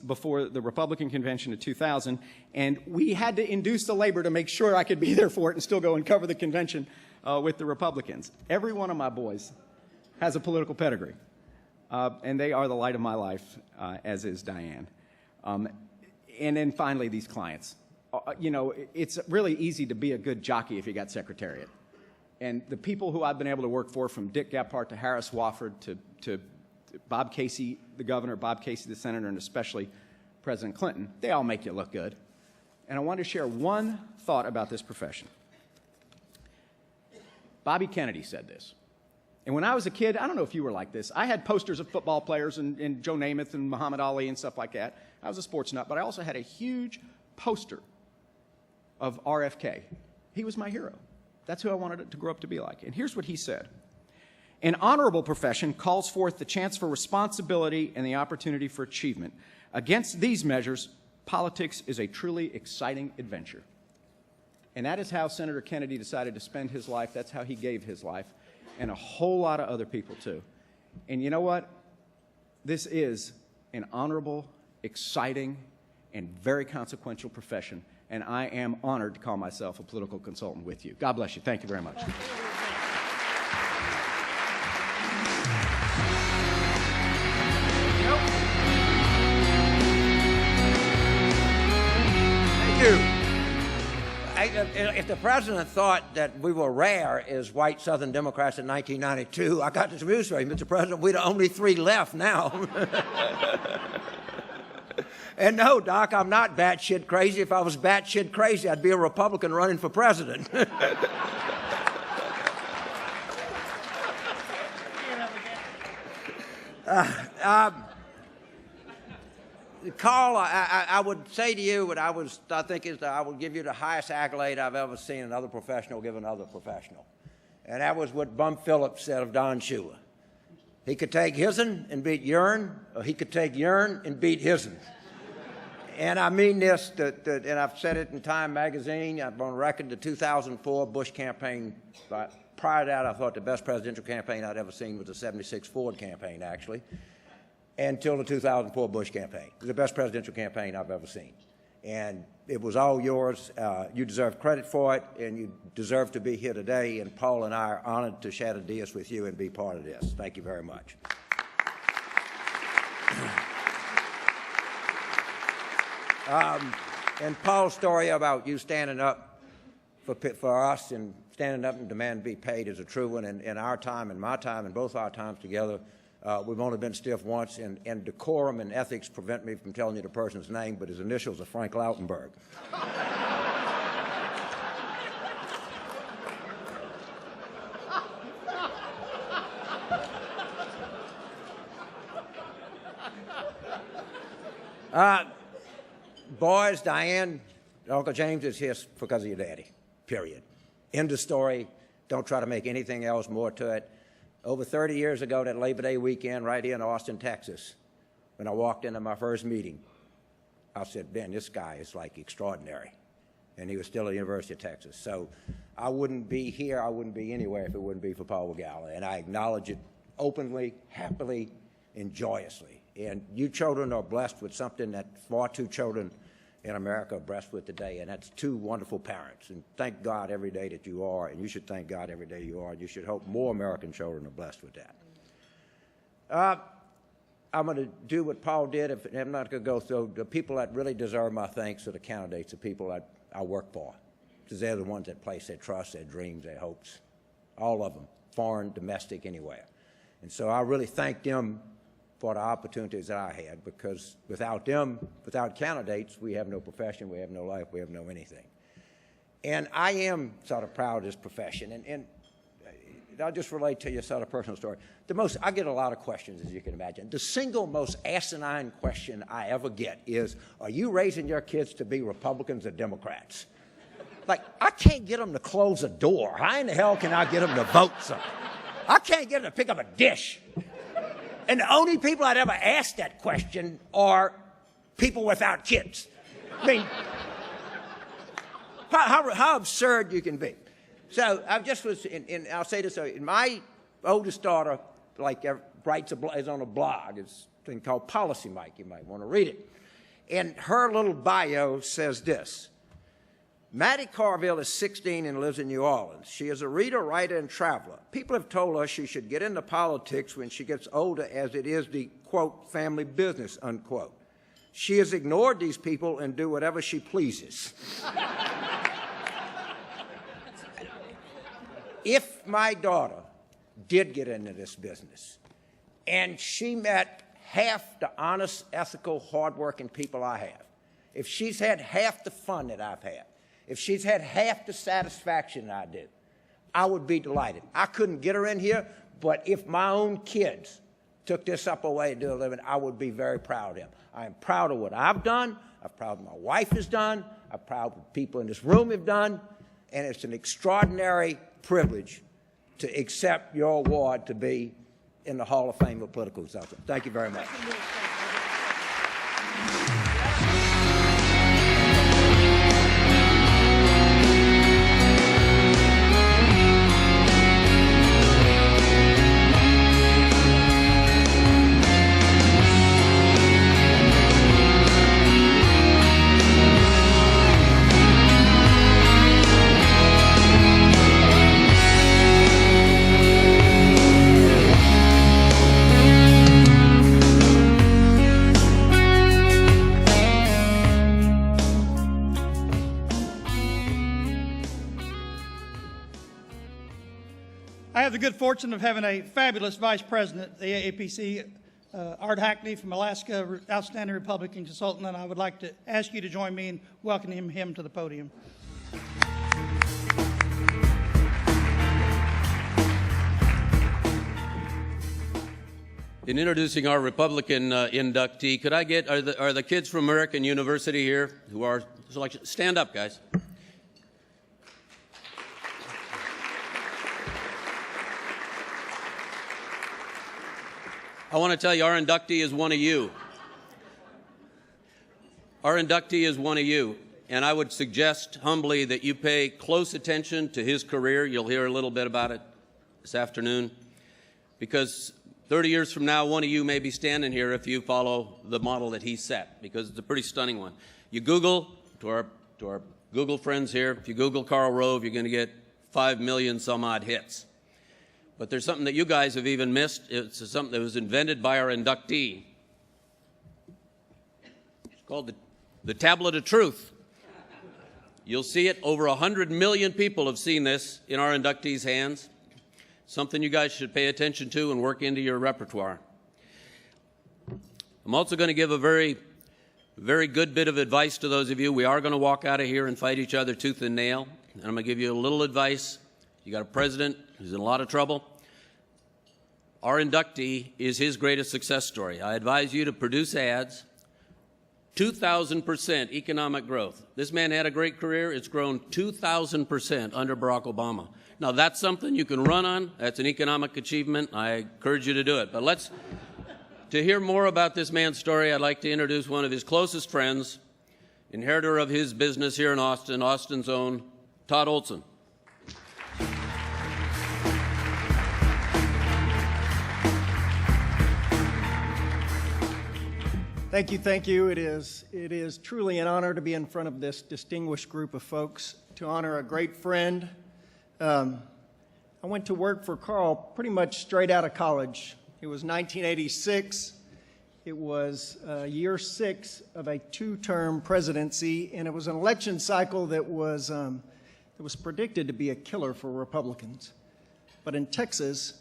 before the Republican convention of 2000, and we had to induce the labor to make sure I could be there for it and still go and cover the convention with the Republicans. Every one of my boys has a political pedigree, and they are the light of my life, as is Diane. And then finally, these clients. You know, it's really easy to be a good jockey if you got secretariat. And the people who I've been able to work for, from Dick Gephardt to Harris Wofford to Bob Casey, the governor, Bob Casey, the senator, and especially President Clinton, they all make you look good. And I want to share one thought about this profession. Bobby Kennedy said this. And when I was a kid, I don't know if you were like this, I had posters of football players and Joe Namath and Muhammad Ali and stuff like that. I was a sports nut, but I also had a huge poster of RFK. He was my hero. That's who I wanted to grow up to be like. And here's what he said. An honorable profession calls forth the chance for responsibility and the opportunity for achievement. Against these measures, politics is a truly exciting adventure. And that is how Senator Kennedy decided to spend his life. That's how he gave his life. And a whole lot of other people, too. And you know what? This is an honorable, exciting, and very consequential profession. And I am honored to call myself a political consultant with you. God bless you. Thank you very much. If the president thought that we were rare as white Southern Democrats in 1992, I got this news for you, Mr. President. We're the only three left now. And no, Doc, I'm not batshit crazy. If I was batshit crazy, I'd be a Republican running for president. Carl, I would say to you what I think is that I will give you the highest accolade I've ever seen another professional give another professional. And that was what Bum Phillips said of Don Shula. He could take his'n and beat yourn, or he could take yourn and beat his'n. And I mean this, and I've said it in Time magazine, I've on record, the 2004 Bush campaign. Prior to that, I thought the best presidential campaign I'd ever seen was the 76 Ford campaign, actually, until the 2004 Bush campaign. It was the best presidential campaign I've ever seen. And it was all yours. You deserve credit for it, and you deserve to be here today. And Paul and I are honored to share the dais with you and be part of this. Thank you very much. And Paul's story about you standing up for us and standing up and demand be paid is a true one. And in our time and my time and both our times together, we've only been stiff once, and decorum and ethics prevent me from telling you the person's name, but his initials are Frank Lautenberg. Boys, Diane, Uncle James is here because of your daddy, period. End of story. Don't try to make anything else more to it. Over 30 years ago, that Labor Day weekend right here in Austin, Texas, when I walked into my first meeting, I said, Ben, this guy is like extraordinary. And he was still at the University of Texas. So I wouldn't be here, I wouldn't be anywhere if it wouldn't be for Paul Begala. And I acknowledge it openly, happily, and joyously. And you children are blessed with something that far too children in America are blessed with today, and that's two wonderful parents. And thank God every day that you are, and you should thank God every day you are, and you should hope more American children are blessed with that. I'm going to do what Paul did. I'm not going to go through the people that really deserve my thanks are the candidates, the people that I work for, because they're the ones that place their trust, their dreams, their hopes, all of them, foreign, domestic, anywhere. And so I really thank them for the opportunities that I had, because without them, without candidates, we have no profession, we have no life, we have no anything. And I am sort of proud of this profession, and I'll just relate to you sort of personal story. I get a lot of questions, as you can imagine. The single most asinine question I ever get is, are you raising your kids to be Republicans or Democrats? Like, I can't get them to close a door. How in the hell can I get them to vote something? I can't get them to pick up a dish. And the only people I'd ever ask that question are people without kids. I mean, how absurd you can be. So I just was, and I'll say this, my oldest daughter, is on a blog. It's a thing called Policy Mike. You might want to read it. And her little bio says this: Maddie Carville is 16 and lives in New Orleans. She is a reader, writer, and traveler. People have told her she should get into politics when she gets older, as it is the, quote, family business, unquote. She has ignored these people and do whatever she pleases. If my daughter did get into this business and she met half the honest, ethical, hardworking people I have, if she's had half the fun that I've had, if she's had half the satisfaction I do, I would be delighted. I couldn't get her in here, but if my own kids took this up away to do a living, I would be very proud of them. I am proud of what I've done. I'm proud of what my wife has done. I'm proud of what people in this room have done. And it's an extraordinary privilege to accept your award to be in the Hall of Fame of Political Consultants. Thank you very much. I have the good fortune of having a fabulous vice president, the AAPC, Art Hackney from Alaska, outstanding Republican consultant, and I would like to ask you to join me in welcoming him to the podium. In introducing our Republican inductee, could I get, are the kids from American University here who are selected? Stand up, guys. I want to tell you, our inductee is one of you. Our inductee is one of you, and I would suggest humbly that you pay close attention to his career. You'll hear a little bit about it this afternoon, because 30 years from now, one of you may be standing here if you follow the model that he set, because it's a pretty stunning one. You Google, to our Google friends here, if you Google Karl Rove, you're going to get 5 million some odd hits. But there's something that you guys have even missed. It's something that was invented by our inductee. It's called the Tablet of Truth. You'll see it. Over 100 million people have seen this in our inductee's hands. Something you guys should pay attention to and work into your repertoire. I'm also going to give a very, very good bit of advice to those of you. We are going to walk out of here and fight each other tooth and nail. And I'm going to give you a little advice. You got a president who's in a lot of trouble. Our inductee is his greatest success story. I advise you to produce ads. 2,000% economic growth. This man had a great career. It's grown 2,000% under Barack Obama. Now, that's something you can run on. That's an economic achievement. I encourage you to do it. But to hear more about this man's story, I'd like to introduce one of his closest friends, inheritor of his business here in Austin, Austin's own Todd Olson. Thank you. It is truly an honor to be in front of this distinguished group of folks to honor a great friend. I went to work for Karl pretty much straight out of college. It was 1986. It was year 6 of a 2-term presidency, and it was an election cycle that was predicted to be a killer for Republicans. But in Texas,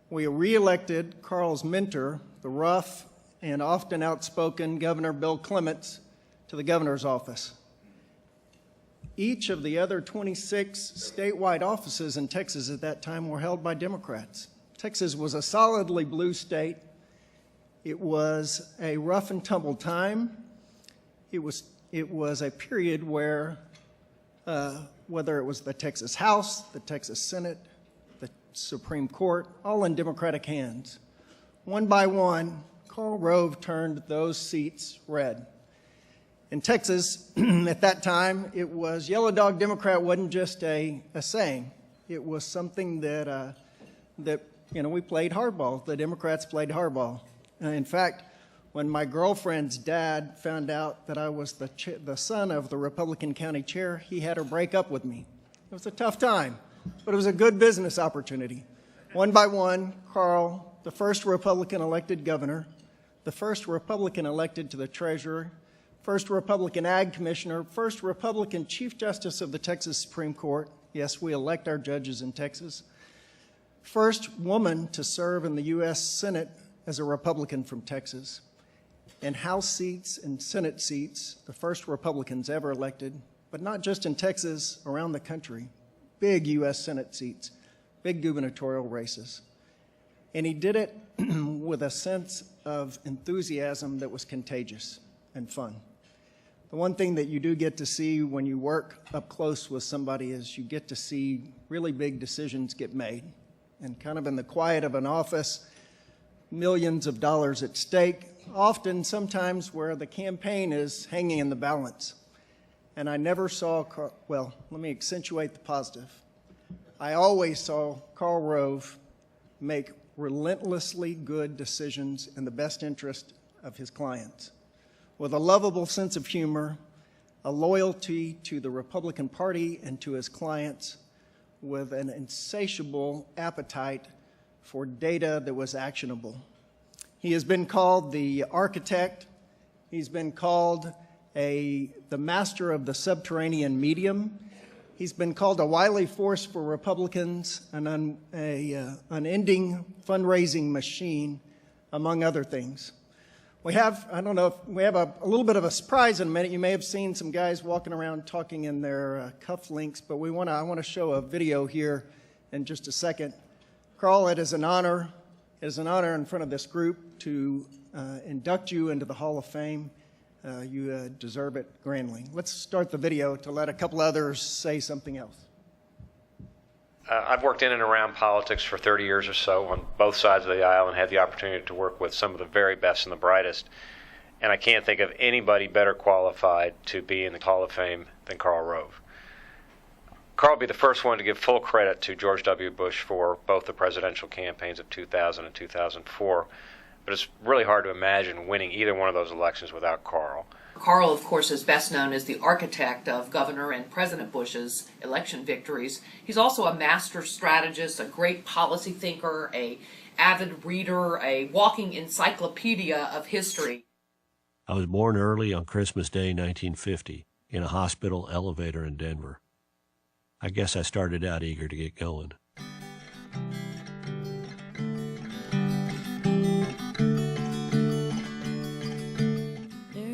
we reelected Karl's mentor, the rough and often outspoken Governor Bill Clements, to the governor's office. Each of the other 26 statewide offices in Texas at that time were held by Democrats. Texas was a solidly blue state. It was a rough and tumble time. It was a period where, whether it was the Texas House, the Texas Senate, the Supreme Court, all in Democratic hands. One by one, Karl Rove turned those seats red. In Texas, at that time, it was Yellow Dog Democrat wasn't just a saying. It was something that we played hardball. The Democrats played hardball. In fact, when my girlfriend's dad found out that I was the son of the Republican county chair, he had her break up with me. It was a tough time, but it was a good business opportunity. One by one, Karl, the first Republican elected governor, the first Republican elected to the treasurer, first Republican ag commissioner, first Republican chief justice of the Texas Supreme Court. Yes, we elect our judges in Texas. First woman to serve in the U.S. Senate as a Republican from Texas. And House seats and Senate seats, the first Republicans ever elected, but not just in Texas, around the country. Big U.S. Senate seats, big gubernatorial races. And he did it with a sense of enthusiasm that was contagious and fun. The one thing that you do get to see when you work up close with somebody is you get to see really big decisions get made. And kind of in the quiet of an office, millions of dollars at stake, often sometimes where the campaign is hanging in the balance. And I never saw, well, let me accentuate the positive. I always saw Karl Rove make relentlessly good decisions in the best interest of his clients, with a lovable sense of humor, a loyalty to the Republican Party and to his clients, with an insatiable appetite for data that was actionable. He has been called the architect. He's been called the master of the subterranean medium. He's been called a wily force for Republicans, an unending fundraising machine, among other things. We have, I don't know, if we have a little bit of a surprise in a minute. You may have seen some guys walking around talking in their cufflinks, but I want to show a video here in just a second. Karl, it is an honor in front of this group to induct you into the Hall of Fame. You deserve it grandly. Let's start the video to let a couple others say something else. I've worked in and around politics for 30 years or so on both sides of the aisle and had the opportunity to work with some of the very best and the brightest. And I can't think of anybody better qualified to be in the Hall of Fame than Karl Rove. Karl will be the first one to give full credit to George W. Bush for both the presidential campaigns of 2000 and 2004. But it's really hard to imagine winning either one of those elections without Karl. Karl, of course, is best known as the architect of Governor and President Bush's election victories. He's also a master strategist, a great policy thinker, an avid reader, a walking encyclopedia of history. I was born early on Christmas Day, 1950, in a hospital elevator in Denver. I guess I started out eager to get going.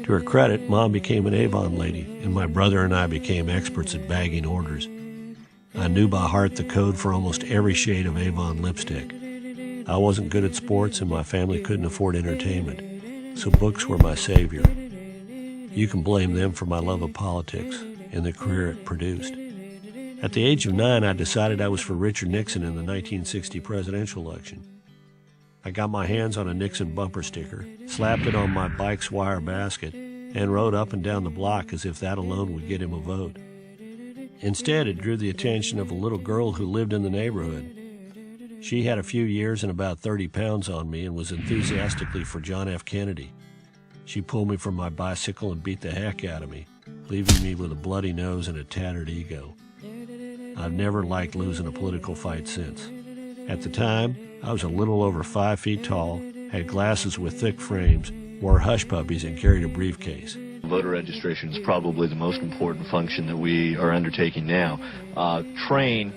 To her credit, Mom became an Avon lady, and my brother and I became experts at bagging orders. I knew by heart the code for almost every shade of Avon lipstick. I wasn't good at sports, and my family couldn't afford entertainment, so books were my savior. You can blame them for my love of politics and the career it produced. At the age of 9, I decided I was for Richard Nixon in the 1960 presidential election. I got my hands on a Nixon bumper sticker, slapped it on my bike's wire basket, and rode up and down the block as if that alone would get him a vote. Instead, it drew the attention of a little girl who lived in the neighborhood. She had a few years and about 30 pounds on me and was enthusiastically for John F. Kennedy. She pulled me from my bicycle and beat the heck out of me, leaving me with a bloody nose and a tattered ego. I've never liked losing a political fight since. At the time, I was a little over 5 feet tall, had glasses with thick frames, wore hush puppies, and carried a briefcase. Voter registration is probably the most important function that we are undertaking now. Train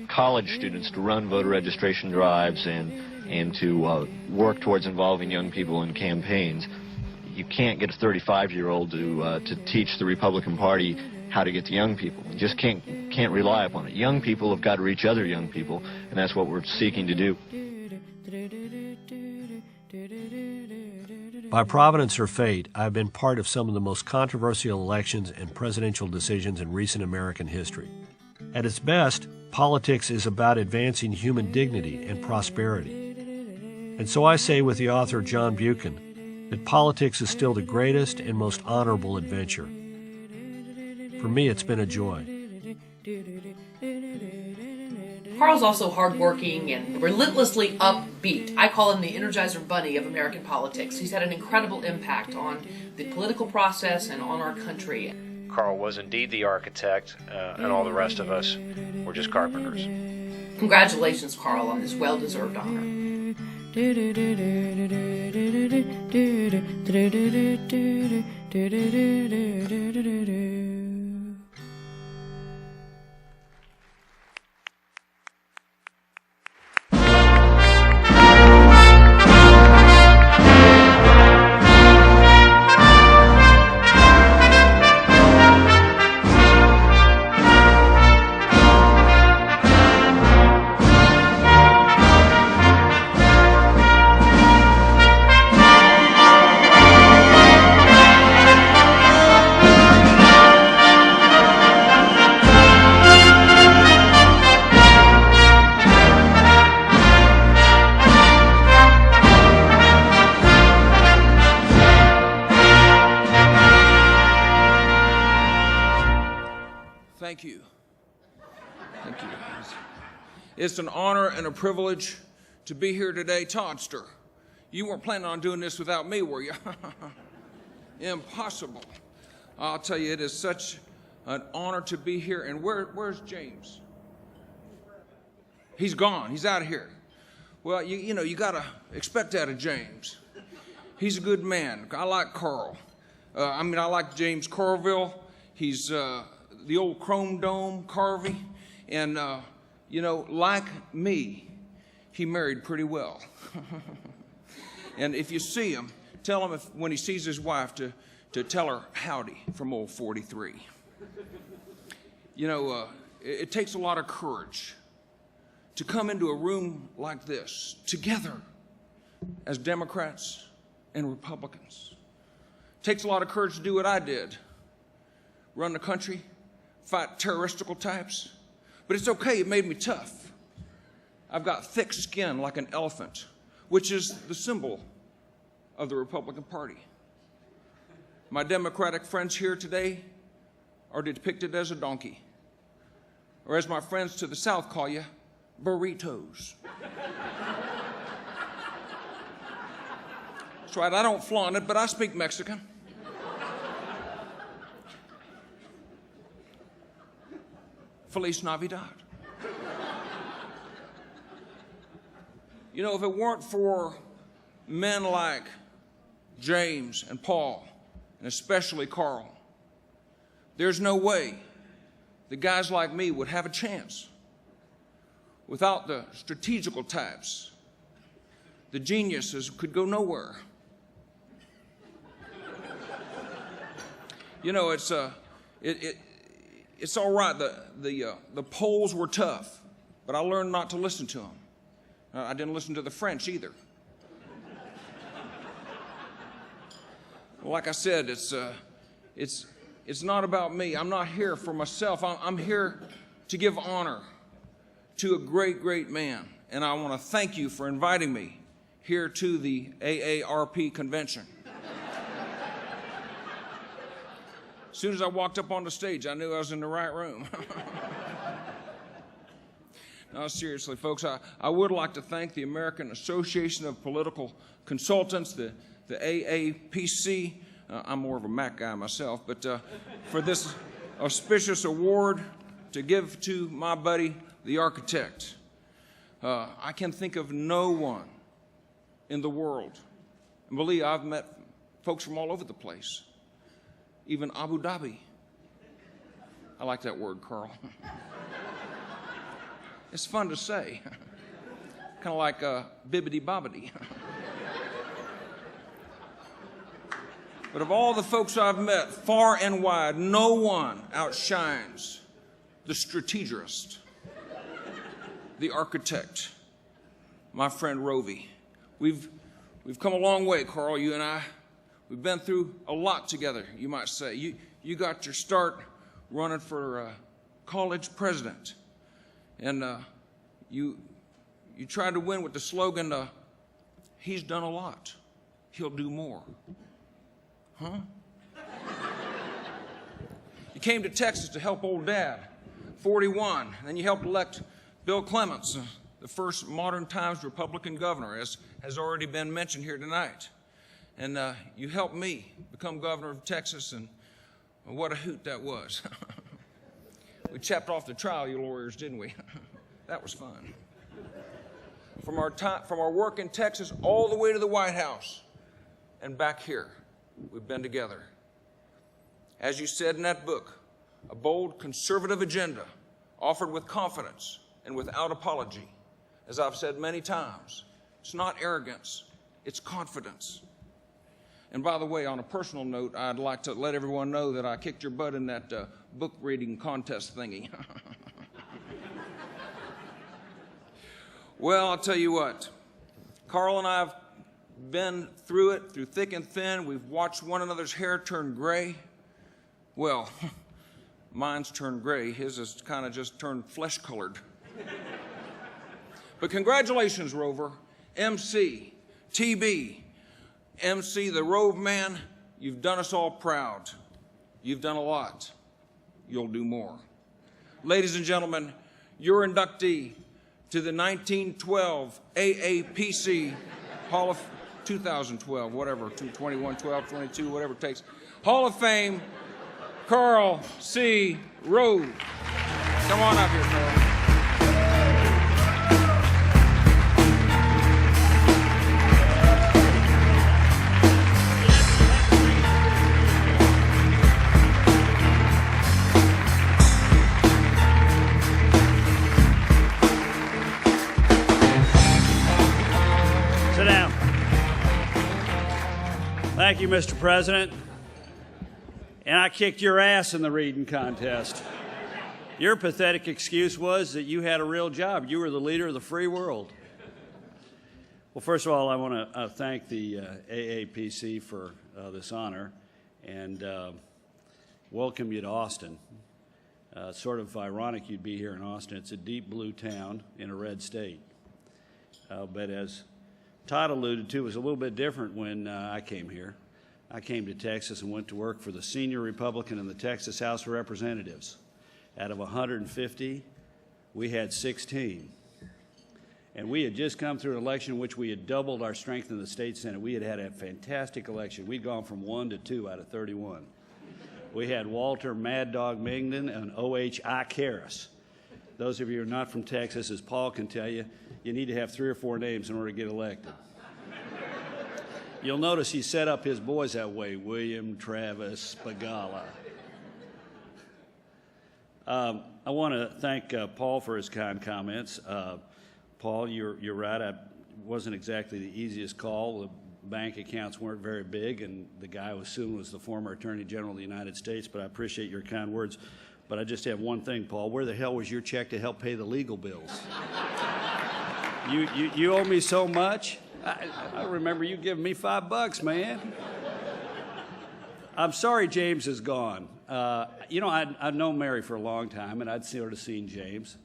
college students to run voter registration drives and to work towards involving young people in campaigns. You can't get a 35-year-old to teach the Republican Party how to get to young people. You just can't rely upon it. Young people have got to reach other young people, and that's what we're seeking to do. By providence or fate, I've been part of some of the most controversial elections and presidential decisions in recent American history. At its best, politics is about advancing human dignity and prosperity. And so I say with the author John Buchan that politics is still the greatest and most honorable adventure. For me, it's been a joy. Carl's also hardworking and relentlessly upbeat. I call him the Energizer Bunny of American politics. He's had an incredible impact on the political process and on our country. Carl was indeed the architect, and all the rest of us were just carpenters. Congratulations, Carl, on this well-deserved honor. Thank you. Thank you. It's an honor and a privilege to be here today. Toddster, you weren't planning on doing this without me, were you? Impossible. I'll tell you, it is such an honor to be here. And where's James? He's gone. He's out of here. Well, you know, you got to expect that of James. He's a good man. I like Carl. I like James Carville. He's the old chrome dome Carvey. And, you know, like me, he married pretty well. And if you see him, tell him when he sees his wife to tell her howdy from old 43. You know, it takes a lot of courage to come into a room like this together as Democrats and Republicans. It takes a lot of courage to do what I did, run the country, fight terroristical types. But it's okay, it made me tough. I've got thick skin like an elephant, which is the symbol of the Republican Party. My Democratic friends here today are depicted as a donkey, or as my friends to the South call you, burritos. That's right, I don't flaunt it, but I speak Mexican. Feliz Navidad. You know, if it weren't for men like James and Paul, and especially Carl, there's no way that guys like me would have a chance. Without the strategical types, the geniuses could go nowhere. You know, it's all right. The polls were tough, but I learned not to listen to them. I didn't listen to the French either. Like I said, it's not about me. I'm not here for myself. I'm here to give honor to a great, great man. And I want to thank you for inviting me here to the AARP convention. As soon as I walked up on the stage, I knew I was in the right room. No, seriously, folks, I would like to thank the American Association of Political Consultants, the AAPC. I'm more of a Mac guy myself, but for this auspicious award to give to my buddy, the architect. I can think of no one in the world, and believe I've met folks from all over the place, even Abu Dhabi. I like that word, Carl. It's fun to say, kind of like bibbidi bobbidi. But of all the folks I've met, far and wide, no one outshines the strategist, the architect, my friend Rovey. We've come a long way, Carl, you and I. We've been through a lot together, you might say. You got your start running for college president. And you tried to win with the slogan, He's done a lot. He'll do more. Huh? You came to Texas to help old Dad, 41. Then you helped elect Bill Clements, the first modern times Republican governor, as has already been mentioned here tonight. And you helped me become governor of Texas, and what a hoot that was. We chapped off the trial, you lawyers, didn't we? That was fun. From our work in Texas all the way to the White House and back here, we've been together. As you said in that book, a bold conservative agenda offered with confidence and without apology. As I've said many times, it's not arrogance, it's confidence. And by the way, on a personal note, I'd like to let everyone know that I kicked your butt in that book reading contest thingy. Well, I'll tell you what, Carl and I have been through it, through thick and thin. We've watched one another's hair turn gray. Well, mine's turned gray. His has kind of just turned flesh-colored. But congratulations, Rover, MC, TB, MC, the Rove Man. You've done us all proud. You've done a lot. You'll do more. Ladies and gentlemen, your inductee to the 1912 AAPC Hall of 2012, whatever, 21, 12, 22, whatever it takes, Hall of Fame, Carl C. Rove. Come on up here, Carl. Thank you, Mr. President. And I kicked your ass in the reading contest. Your pathetic excuse was that you had a real job. You were the leader of the free world. Well, first of all, I want to thank the AAPC for this honor and welcome you to Austin. It's sort of ironic you'd be here in Austin. It's a deep blue town in a red state. But as Todd alluded to, it was a little bit different when I came here. I came to Texas and went to work for the senior Republican in the Texas House of Representatives. Out of 150, we had 16. And we had just come through an election in which we had doubled our strength in the state Senate. We had had a fantastic election. We'd gone from 1 to 2 out of 31. We had Walter Mad Dog Mingdon and O.H. Ike Harris. Those of you who are not from Texas, as Paul can tell you, you need to have 3 or 4 names in order to get elected. You'll notice he set up his boys that way, William Travis Begala. I want to thank Paul for his kind comments. Paul, you're right. It wasn't exactly the easiest call. The bank accounts weren't very big, and the guy I assumed was the former Attorney General of the United States, but I appreciate your kind words. But I just have one thing, Paul. Where the hell was your check to help pay the legal bills? You owe me so much. I remember you giving me $5, man. I'm sorry James is gone. You know, I've known Mary for a long time, and I'd sort of seen James.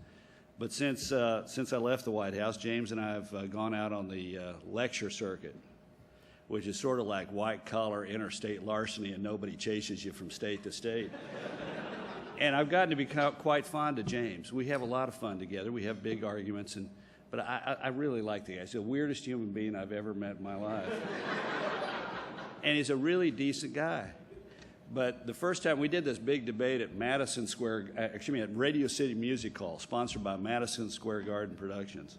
But since I left the White House, James and I have gone out on the lecture circuit, which is sort of like white-collar interstate larceny, and nobody chases you from state to state. And I've gotten to be quite fond of James. We have a lot of fun together. We have big arguments, but I really like the guy. He's the weirdest human being I've ever met in my life. And he's a really decent guy. But the first time we did this big debate at Madison Square, at Radio City Music Hall, sponsored by Madison Square Garden Productions.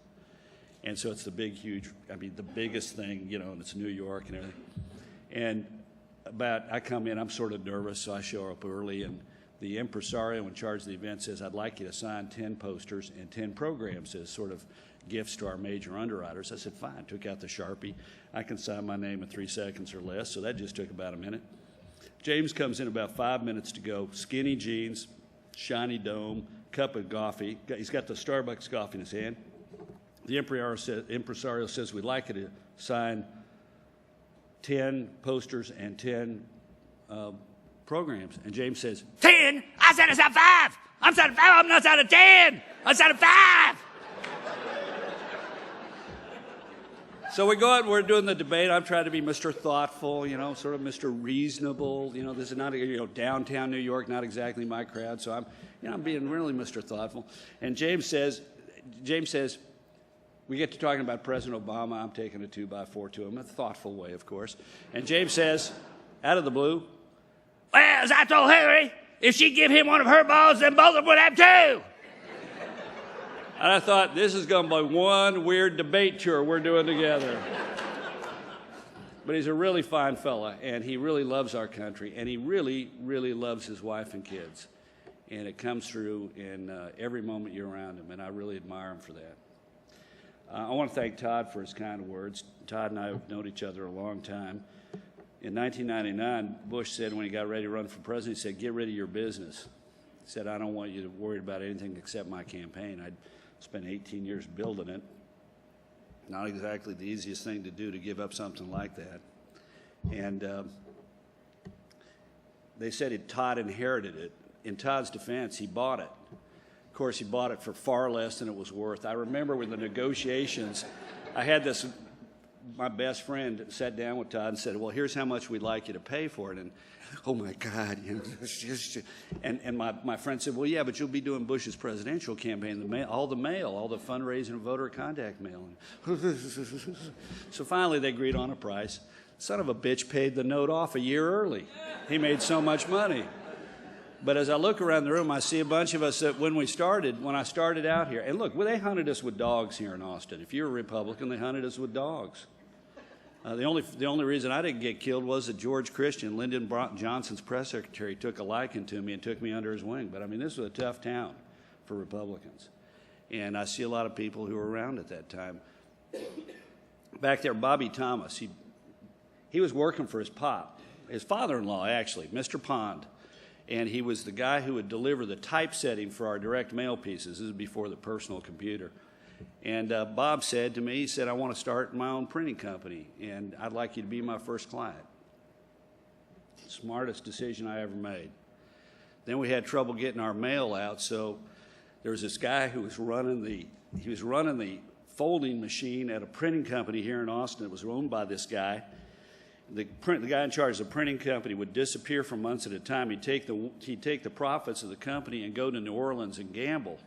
And so it's the big, huge, the biggest thing, you know, and it's New York and everything. And I come in, I'm sort of nervous, so I show up early, and the impresario in charge of the event says, I'd like you to sign 10 posters and 10 programs as sort of gifts to our major underwriters. I said, fine. Took out the Sharpie. I can sign my name in 3 seconds or less, so that just took about a minute. James comes in about 5 minutes to go, skinny jeans, shiny dome, cup of coffee. He's got the Starbucks coffee in his hand. The impresario says, we'd like you to sign 10 posters and 10 programs. And James says, 10? I said it's a 5. I'm signing 5. I'm not signing 10. I'm signing 5. So we go out and we're doing the debate. I'm trying to be Mr. Thoughtful, sort of Mr. Reasonable. This is not, downtown New York, not exactly my crowd. So I'm being really Mr. Thoughtful. And James says, we get to talking about President Obama. I'm taking a 2x4 to him, a thoughtful way, of course. And James says, out of the blue, well, as I told Hillary, if she'd give him one of her balls, then both of them would have two. And I thought, this is going to be one weird debate tour we're doing together. But he's a really fine fella, and he really loves our country, and he really, really loves his wife and kids. And it comes through in every moment you're around him, and I really admire him for that. I want to thank Todd for his kind words. Todd and I have known each other a long time. In 1999, Bush said when he got ready to run for president, he said, get rid of your business. He said, I don't want you to worry about anything except my campaign. I'd spent 18 years building it. Not exactly the easiest thing to do, to give up something like that. And they said Todd inherited it. In Todd's defense, he bought it. Of course, he bought it for far less than it was worth. I remember with the negotiations, my best friend sat down with Todd and said, well, here's how much we'd like you to pay for it. And, oh, my God. And my friend said, well, yeah, but you'll be doing Bush's presidential campaign, all the mail, all the fundraising and voter contact mail. So finally they agreed on a price. Son of a bitch paid the note off a year early. He made so much money. But as I look around the room, I see a bunch of us that when I started out here, and look, they hunted us with dogs here in Austin. If you're a Republican, they hunted us with dogs. The only reason I didn't get killed was that George Christian, Lyndon Johnson's press secretary, took a liking to me and took me under his wing. But I mean, this was a tough town for Republicans. And I see a lot of people who were around at that time. Back there, Bobby Thomas, he was working for his father-in-law, actually, Mr. Pond. And he was the guy who would deliver the typesetting for our direct mail pieces. This is before the personal computer. And Bob said to me, he said, I want to start my own printing company, and I'd like you to be my first client. Smartest decision I ever made. Then we had trouble getting our mail out, so there was this guy who was running the folding machine at a printing company here in Austin that was owned by this guy. The guy in charge of the printing company would disappear for months at a time. He'd take the profits of the company and go to New Orleans and gamble.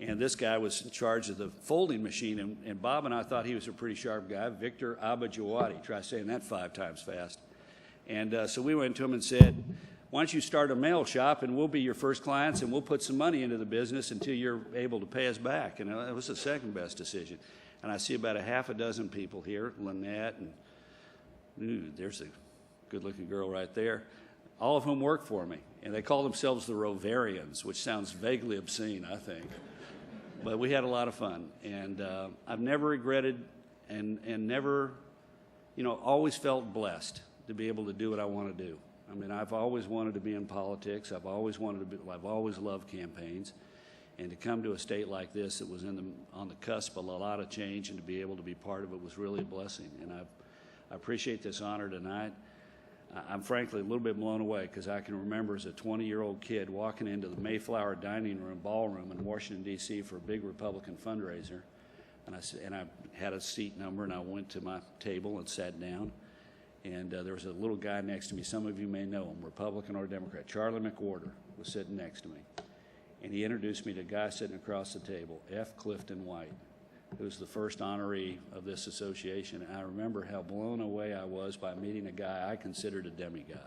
And this guy was in charge of the folding machine, and Bob and I thought he was a pretty sharp guy, Victor Abadjawadi. Try saying that 5 times fast. And so we went to him and said, why don't you start a mail shop, and we'll be your first clients, and we'll put some money into the business until you're able to pay us back. And it was the second best decision. And I see about a half a dozen people here, Lynette, and there's a good-looking girl right there, all of whom work for me. And they call themselves the Rovarians, which sounds vaguely obscene, I think. But we had a lot of fun. And I've never regretted and never, always felt blessed to be able to do what I want to do. I mean, I've always wanted to be in politics. I've always loved campaigns. And to come to a state like this that was on the cusp of a lot of change, and to be able to be part of it was really a blessing. And I appreciate this honor tonight. I'm frankly a little bit blown away, because I can remember as a 20-year-old kid walking into the Mayflower dining room ballroom in Washington, D.C. for a big Republican fundraiser. And I had a seat number, and I went to my table and sat down. And there was a little guy next to me. Some of you may know him, Republican or Democrat. Charlie McWhorter was sitting next to me. And he introduced me to a guy sitting across the table, F. Clifton White, who was the first honoree of this association. And I remember how blown away I was by meeting a guy I considered a demigod.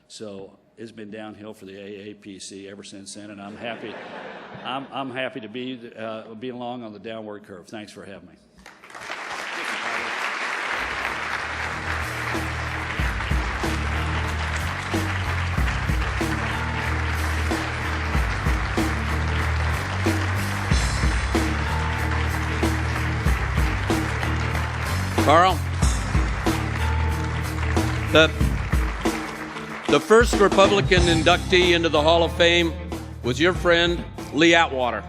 So it's been downhill for the AAPC ever since then, and I'm happy. I'm happy to be along on the downward curve. Thanks for having me. Carl, the first Republican inductee into the Hall of Fame was your friend, Lee Atwater.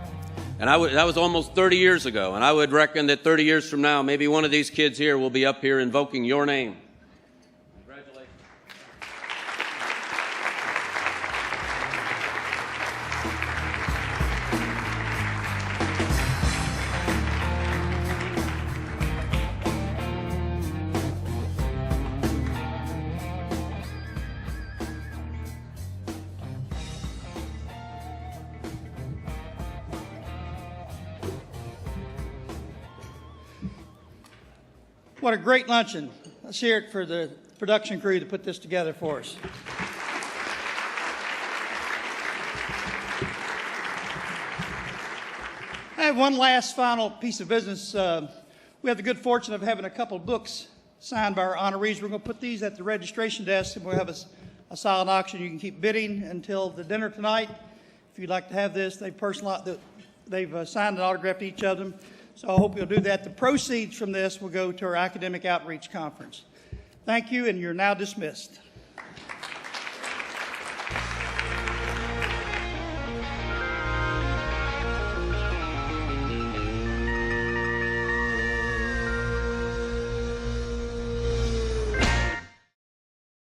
And that was almost 30 years ago. And I would reckon that 30 years from now, maybe one of these kids here will be up here invoking your name. Congratulations. What a great luncheon. Let's hear it for the production crew that put this together for us. I have one last final piece of business. We have the good fortune of having a couple of books signed by our honorees. We're going to put these at the registration desk, and we'll have a silent auction. You can keep bidding until the dinner tonight. If you'd like to have this, they've signed and autographed each of them. So I hope you'll do that. The proceeds from this will go to our academic outreach conference. Thank you, and you're now dismissed.